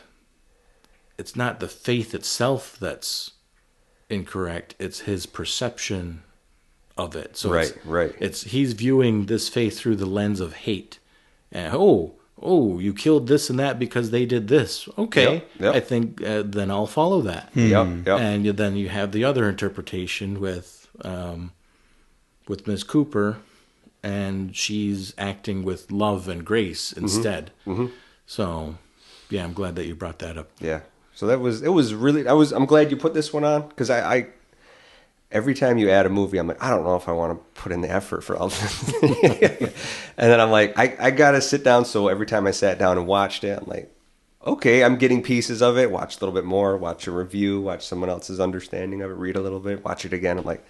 the faith itself that's incorrect. It's his perception of it. So he's viewing this faith through the lens of hate. And you killed this and that because they did this. Okay, yep. I think then I'll follow that. Yep. And then you have the other interpretation with Ms. Cooper, and she's acting with love and grace instead. Mm-hmm. So, yeah, I'm glad that you brought that up. Yeah. So I'm glad you put this one on, because I every time you add a movie, I'm like, I don't know if I want to put in the effort for all this. And then I'm like, I got to sit down. So every time I sat down and watched it, I'm like, okay, I'm getting pieces of it. Watch a little bit more, watch a review, watch someone else's understanding of it, read a little bit, watch it again. I'm like,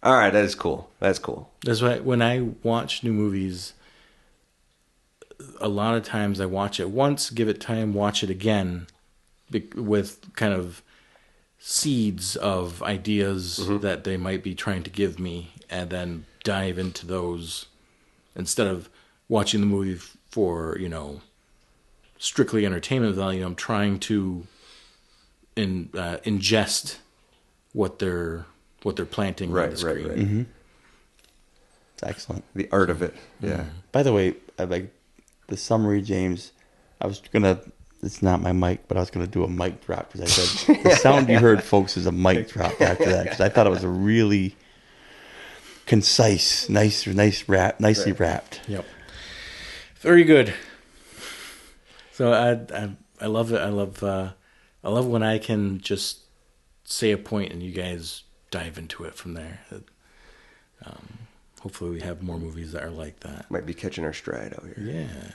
all right, that is cool. That's cool. That's why when I watch new movies, a lot of times I watch it once, give it time, watch it again, with kind of seeds of ideas that they might be trying to give me, and then dive into those instead of watching the movie for, strictly entertainment value. I'm trying to ingest what they're planting on the screen. Right. Mm-hmm. Excellent. The art of it. Yeah. Mm-hmm. By the way, I like the summary, James. It's not my mic, but I was going to do a mic drop, because I said the sound you heard, folks, is a mic drop after that, because I thought it was a really concise, nicely wrapped. Yep. Very good. So I love it. I love when I can just say a point and you guys dive into it from there. Hopefully we have more movies that are like that. Might be catching our stride out here. Yeah.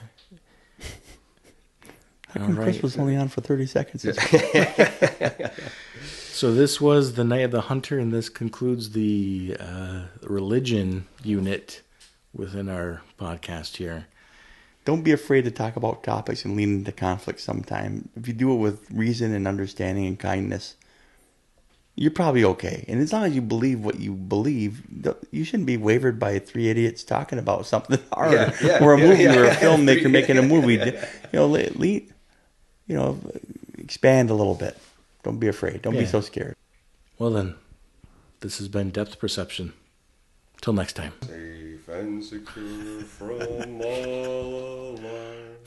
How come Chris was only on for 30 seconds? So this was The Night of the Hunter, and this concludes the religion unit within our podcast here. Don't be afraid to talk about topics and lean into conflict sometime. If you do it with reason and understanding and kindness, you're probably okay. And as long as you believe what you believe, you shouldn't be wavered by three idiots talking about something hard. Or a movie or a filmmaker making a movie. Expand a little bit. Don't be afraid. Don't be so scared. Well then, this has been Depth Perception. Till next time. Safe and secure from all alarm.